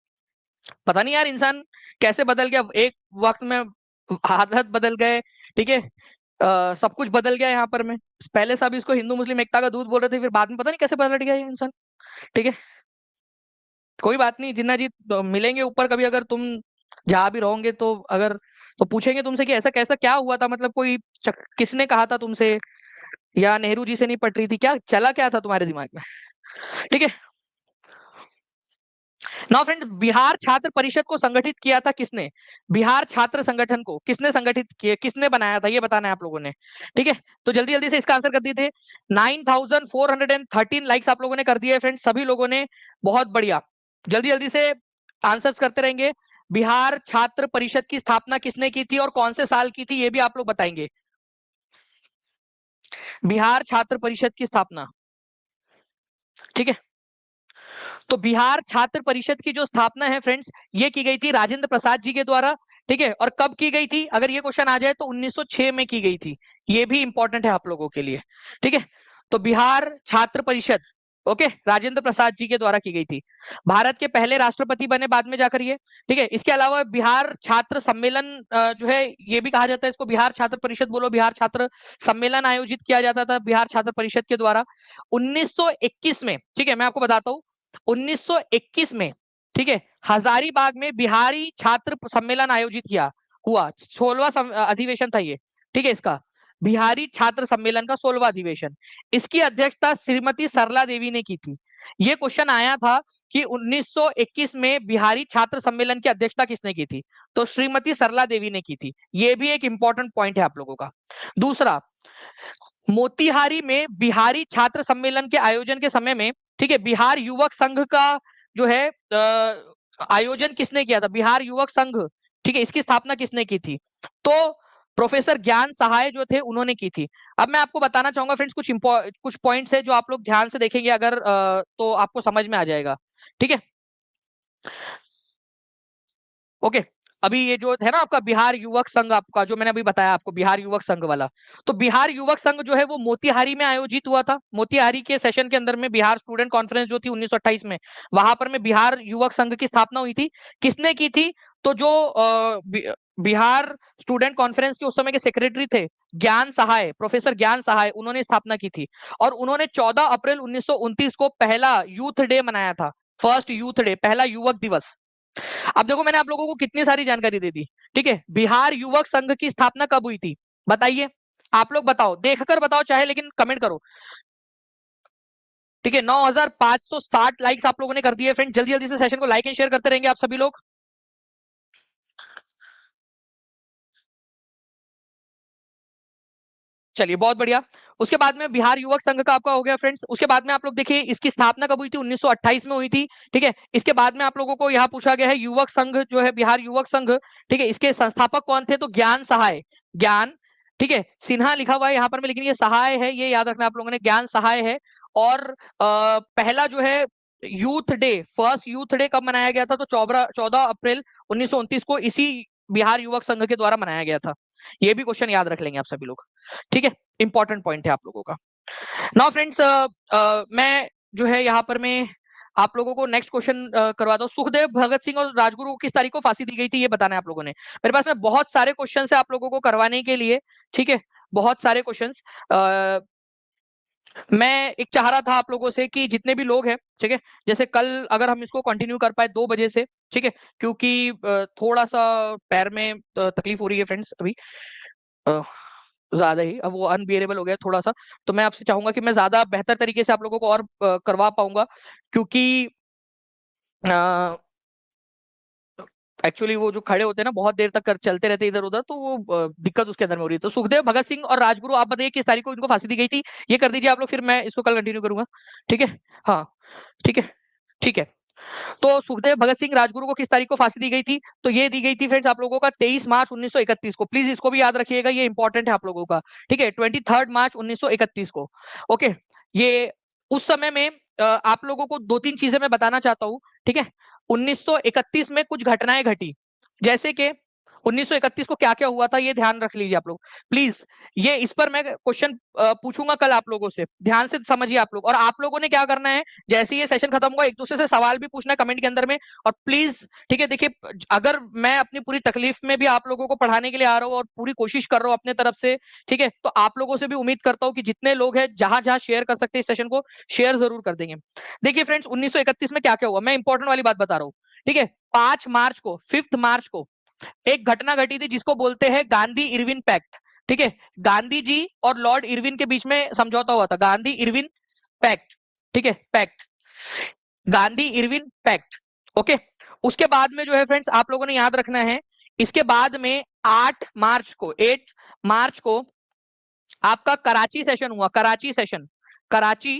पता नहीं यार इंसान कैसे बदल गया एक वक्त में, हालत बदल गए, ठीक है, सब कुछ बदल गया यहाँ पर में। पहले सब इसको हिंदू मुस्लिम एकता का दूध बोल रहे थे, फिर बाद में पता नहीं कैसे बदल गया ये इंसान, ठीक है। कोई बात नहीं जिन्ना जी, तो मिलेंगे ऊपर कभी, अगर तुम जहां भी रहोगे तो, अगर तो पूछेंगे तुमसे कि ऐसा कैसा क्या हुआ था, मतलब कोई किसने कहा था तुमसे, या नेहरू जी से नहीं पट रही थी क्या, चला क्या था तुम्हारे दिमाग में, ठीक है। नाउ फ्रेंड, बिहार छात्र परिषद को संगठित किया था किसने? बिहार छात्र संगठन को किसने संगठित किया, किसने बनाया था, ये बताना है आप लोगों ने, ठीक है। तो जल्दी जल्दी से इसका आंसर कर दिए थे। 9413 लाइक्स आप लोगों ने कर दिए फ्रेंड, सभी लोगों ने, बहुत बढ़िया। जल्दी जल्दी से आंसर्स करते रहेंगे। बिहार छात्र परिषद की स्थापना किसने की थी और कौन से साल की थी, ये भी आप लोग बताएंगे। बिहार छात्र परिषद की स्थापना, ठीक है। तो बिहार छात्र परिषद की जो स्थापना है फ्रेंड्स, ये की गई थी राजेंद्र प्रसाद जी के द्वारा, ठीक है। और कब की गई थी, अगर ये क्वेश्चन आ जाए तो 1906 में की गई थी। ये भी इंपॉर्टेंट है आप लोगों के लिए, ठीक है। तो बिहार छात्र परिषद, ओके, राजेंद्र प्रसाद जी के द्वारा की गई थी। भारत के पहले राष्ट्रपति बने बाद में जाकर ये, ठीक है। इसके अलावा बिहार छात्र सम्मेलन जो है, ये भी कहा जाता है इसको, बिहार छात्र परिषद बोलो, बिहार छात्र सम्मेलन आयोजित किया जाता था बिहार छात्र परिषद के द्वारा 1921 में, ठीक है। मैं आपको बताता हूँ 1921 में, ठीक है, हजारीबाग में बिहारी छात्र सम्मेलन आयोजित किया हुआ, 16वां अधिवेशन था ये, ठीक है। इसका बिहारी छात्र सम्मेलन का 16वां अधिवेशन, इसकी अध्यक्षता श्रीमती सरला देवी ने की थी। ये क्वेश्चन आया था कि 1921 में बिहारी छात्र सम्मेलन की अध्यक्षता किसने की थी, तो श्रीमती सरला देवी ने की थी। ये भी एक इंपॉर्टेंट पॉइंट है आप लोगों का। दूसरा, मोतिहारी में बिहारी छात्र सम्मेलन के आयोजन के समय में, ठीक है, बिहार युवक संघ का जो है आयोजन किसने किया था, बिहार युवक संघ, ठीक है, इसकी स्थापना किसने की थी, तो प्रोफेसर ज्ञान सहाय जो थे उन्होंने की थी। अब मैं आपको बताना चाहूंगा फ्रेंड्स, कुछ पॉइंट्स है जो आप लोग ध्यान से देखेंगे अगर तो आपको समझ में आ जाएगा, ठीक है। ओके, अभी ये जो है ना आपका बिहार युवक संघ, आपका जो मैंने अभी बताया आपको बिहार युवक संघ वाला, तो बिहार युवक संघ जो है वो मोतिहारी में आयोजित हुआ था। मोतिहारी के सेशन के अंदर में बिहार स्टूडेंट कॉन्फ्रेंस जो थी 1928 में, वहां पर में बिहार युवक संघ की स्थापना हुई थी। किसने की थी, तो जो बिहार स्टूडेंट कॉन्फ्रेंस के उस समय के सेक्रेटरी थे, ज्ञान सहाय, प्रोफेसर ज्ञान सहाय, उन्होंने स्थापना की थी। और उन्होंने 14 अप्रैल 1929 को पहला यूथ डे मनाया था, फर्स्ट यूथ डे, पहला युवक दिवस। अब देखो मैंने आप लोगों को कितनी सारी जानकारी दे दी, ठीक है। बिहार युवक संघ की स्थापना कब हुई थी, बताइए, आप लोग बताओ, देखकर बताओ चाहे, लेकिन कमेंट करो, ठीक है। 9560 लाइक्स आप लोगों ने कर दिए फ्रेंड, जल्दी जल्दी से सेशन को लाइक एंड शेयर करते रहेंगे आप सभी लोग। चलिए बहुत बढ़िया। उसके बाद में बिहार युवक संघ का आपका हो गया फ्रेंड्स। उसके बाद में आप लोग देखिए इसकी स्थापना कब हुई थी, 1928 में हुई थी, ठीक है। इसके बाद में आप लोगों को यहाँ पूछा गया है युवक संघ जो है, बिहार युवक संघ, ठीक है, इसके संस्थापक कौन थे, तो ज्ञान सहाय, ज्ञान, ठीक है, सिन्हा लिखा हुआ है यहाँ पर में, लेकिन ये सहाय है, ये याद रखना आप लोगों ने, ज्ञान सहाय है। और पहला जो है youth day, first youth day कब मनाया गया था? तो 14 अप्रैल 1929 को इसी बिहार युवक संघ के द्वारा मनाया गया था। ये भी क्वेश्चन याद रख लेंगे आप सभी लोग, ठीक है, इंपॉर्टेंट पॉइंट है आप लोगों का। नाउ फ्रेंड्स, मैं जो है यहाँ पर मैं आप लोगों को नेक्स्ट क्वेश्चन करवाता हूँ। सुखदेव, भगत सिंह और राजगुरु को किस तारीख को फांसी दी गई थी, ये बताना है आप लोगों ने। मेरे पास में बहुत सारे क्वेश्चन है आप लोगों को करवाने के लिए, ठीक है, बहुत सारे क्वेश्चन। मैं एक चाह रहा था आप लोगों से कि जितने भी लोग हैं, ठीक है, जैसे कल अगर हम इसको कंटिन्यू कर पाए 2 बजे से, ठीक है, क्योंकि थोड़ा सा पैर में तकलीफ हो रही है फ्रेंड्स अभी, अ, ज्यादा ही, अब वो अनबियरेबल हो गया थोड़ा सा। तो मैं आपसे चाहूंगा कि मैं ज्यादा बेहतर तरीके से आप लोगों को और करवा पाऊंगा, क्योंकि एक्चुअली वो जो खड़े होते हैं ना बहुत देर तक चलते रहते इधर उधर, तो वो दिक्कत उसके अंदर में हो रही है। तो सुखदेव, भगत सिंह और राजगुरु, आप बताइए किस तारीख को इनको फांसी दी गई थी, ये कर दीजिए आप लोग, फिर मैं इसको कल कंटिन्यू करूंगा, ठीक है। हाँ, ठीक है, ठीक है। तो सुखदेव, भगत सिंह, राजगुरु को किस तारीख को फांसी दी गई थी? तो ये दी गई थी फ्रेंड्स आप लोगों का 23 मार्च 1931 को। प्लीज इसको भी याद रखिएगा, ये इंपॉर्टेंट है आप लोगों का, ठीक है, 23 मार्च 1931 को। ओके, ये उस समय में आप लोगों को 2-3 चीजें मैं बताना चाहता हूँ, ठीक है। 1931 में कुछ घटनाएं घटी, जैसे कि 1931 को क्या क्या हुआ था, ये ध्यान रख लीजिए आप लोग प्लीज। ये इस पर मैं क्वेश्चन पूछूंगा कल आप लोगों से, ध्यान से समझिए आप लोग। और आप लोगों ने क्या करना है, जैसे ये सेशन खत्म होगा एक दूसरे से सवाल भी पूछना है कमेंट के अंदर में। और प्लीज, ठीक है, देखिए, अगर मैं अपनी पूरी तकलीफ में भी आप लोगों को पढ़ाने के लिए आ रहा हूँ और पूरी कोशिश कर रहा हूँ अपने तरफ से, ठीक है, तो आप लोगों से भी उम्मीद करता हूँ कि जितने लोग हैं जहां जहां शेयर कर सकते हैं इस सेशन को, शेयर जरूर कर देंगे। देखिए फ्रेंड्स, 1931 में क्या क्या हुआ, मैं इंपॉर्टेंट वाली बात बता रहा हूँ, ठीक है। 5 मार्च को, 5 मार्च को एक घटना घटी थी जिसको बोलते हैं गांधी इरविन पैक्ट, ठीक है। गांधी जी और लॉर्ड इरविन के बीच में समझौता हुआ था, गांधी इरविन पैक्ट, ठीक है, pact, Gandhi Irwin pact. Okay, उसके बाद में जो है फ्रेंड्स आप लोगों ने याद रखना है, इसके बाद में 8 मार्च को आपका कराची सेशन हुआ, कराची सेशन, कराची,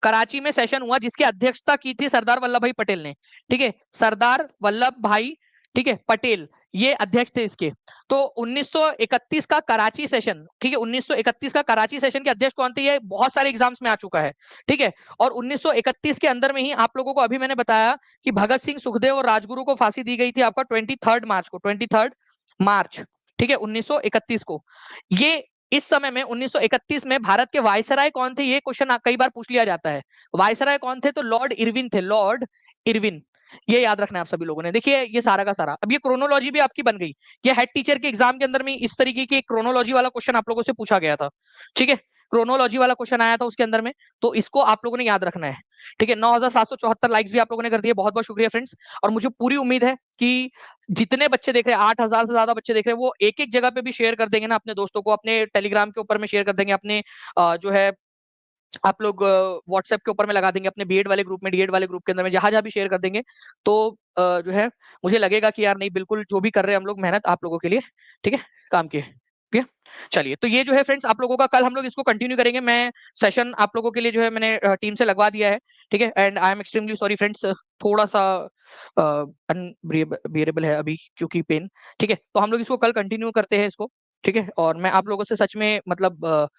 कराची में सेशन हुआ जिसकी अध्यक्षता की थी सरदार वल्लभ भाई पटेल ने, ठीक है, सरदार वल्लभ भाई, ठीक है, पटेल, ये अध्यक्ष थे इसके। तो 1931 का कराची सेशन, ठीक है, 1931 का कराची सेशन के अध्यक्ष कौन थे, ये बहुत सारे एग्जाम्स में आ चुका है, ठीक है। और 1931 के अंदर में ही आप लोगों को अभी मैंने बताया कि भगत सिंह, सुखदेव और राजगुरु को फांसी दी गई थी आपका 23 मार्च को, 23 मार्च, ठीक है, 1931 को। ये इस समय में 1931 में भारत के वायसराय कौन थे, ये क्वेश्चन कई बार पूछ लिया जाता है। वायसराय कौन थे, तो लॉर्ड इरविन थे, लॉर्ड इरविन, ये याद रखना है आप सभी लोगों ने। देखिए ये सारा का सारा, अब ये क्रोनोलॉजी भी आपकी बन गई। ये हेड टीचर के एग्जाम के अंदर में इस तरीके की क्रोनोलॉजी वाला क्वेश्चन आप लोगों से पूछा गया था, ठीक है, क्रोनोलॉजी वाला क्वेश्चन आया था उसके अंदर में, तो इसको आप लोगों ने याद रखना है, ठीक है। 9774 लाइक्स भी आप लोगों ने कर दिए, बहुत बहुत शुक्रिया फ्रेंड्स। और मुझे पूरी उम्मीद है कि जितने बच्चे देख रहे हैं, 8,000 से ज्यादा बच्चे देख रहे हैं, वो एक एक जगह पे भी शेयर कर देंगे ना अपने दोस्तों को, अपने टेलीग्राम के ऊपर में शेयर कर देंगे, अपने जो है आप लोग व्हाट्सएप के ऊपर में लगा देंगे, अपने बीएड वाले ग्रुप में, डीएड वाले ग्रुप के अंदर में, जहां जहां भी शेयर कर देंगे, तो जो है मुझे लगेगा कि यार नहीं, बिल्कुल जो भी कर रहे हैं हम लोग मेहनत आप लोगों के लिए, ठीक है, काम की, ठीक है। चलिए, तो ये जो है फ्रेंड्स आप लोगों का कल हम लोग इसको कंटिन्यू करेंगे। मैं सेशन आप लोगों के लिए जो है मैंने टीम से लगवा दिया है, ठीक है। And I am extremely sorry friends, थोड़ा सा अनबियरेबल है अभी क्योंकि पेन, ठीक है। तो हम लोग इसको कल कंटिन्यू करते हैं इसको, ठीक है। और मैं आप लोगों से सच में मतलब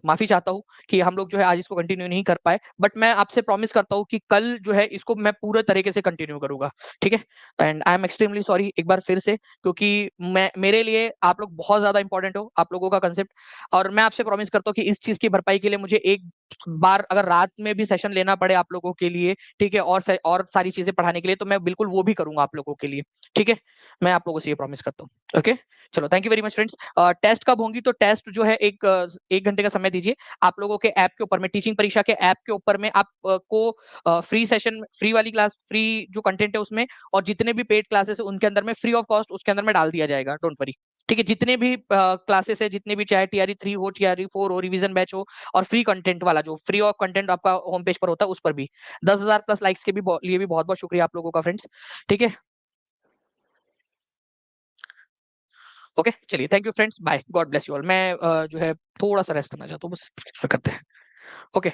माफी चाहता हूँ कि हम लोग जो है आज इसको कंटिन्यू नहीं कर पाए, बट मैं आपसे प्रॉमिस करता हूँ कि कल जो है इसको मैं पूरे तरीके से कंटिन्यू करूंगा, ठीक है। And I am extremely sorry एक बार फिर से, क्योंकि मैं, मेरे लिए आप लोग बहुत ज्यादा इंपॉर्टेंट हो, आप लोगों का कंसेप्ट। और मैं आपसे प्रॉमिस करता हूँ कि इस चीज की भरपाई के लिए मुझे एक बार अगर रात में भी सेशन लेना पड़े आप लोगों के लिए, ठीक है, और सारी चीजें पढ़ाने के लिए, तो मैं बिल्कुल वो भी करूंगा आप लोगों के लिए, ठीक है। मैं आप लोगों से ये प्रॉमिस करता हूँ, ओके। चलो, thank you very much friends. Test कब होंगी, तो टेस्ट जो है एक घंटे का समय दीजिए आप लोगों के ऐप के ऊपर में, टीचिंग परीक्षा के ऐप के ऊपर में आप को फ्री सेशन, फ्री वाली क्लास, फ्री जो कंटेंट है उसमें, और जितने भी पेड क्लासेस है उनके अंदर में फ्री ऑफ कॉस्ट उसके अंदर में डाल दिया जाएगा, डोंट वरी, ठीक है। जितने भी क्लासेस है, जितने भी, चाहे टीआरई 3 हो, टीआरई 4 हो, रिवीजन बैच हो, और फ्री कंटेंट वाला जो फ्री ऑफ कंटेंट आपका होम पेज पर होता है उस पर भी 10,000 प्लस लाइक्स के भी लिए भी बहुत बहुत शुक्रिया आप लोगों का फ्रेंड्स, ठीक है। ओके, चलिए, thank you friends, bye, God bless you all. मैं जो है थोड़ा सा रेस्ट करना चाहता हूँ बस, करते हैं, ओके।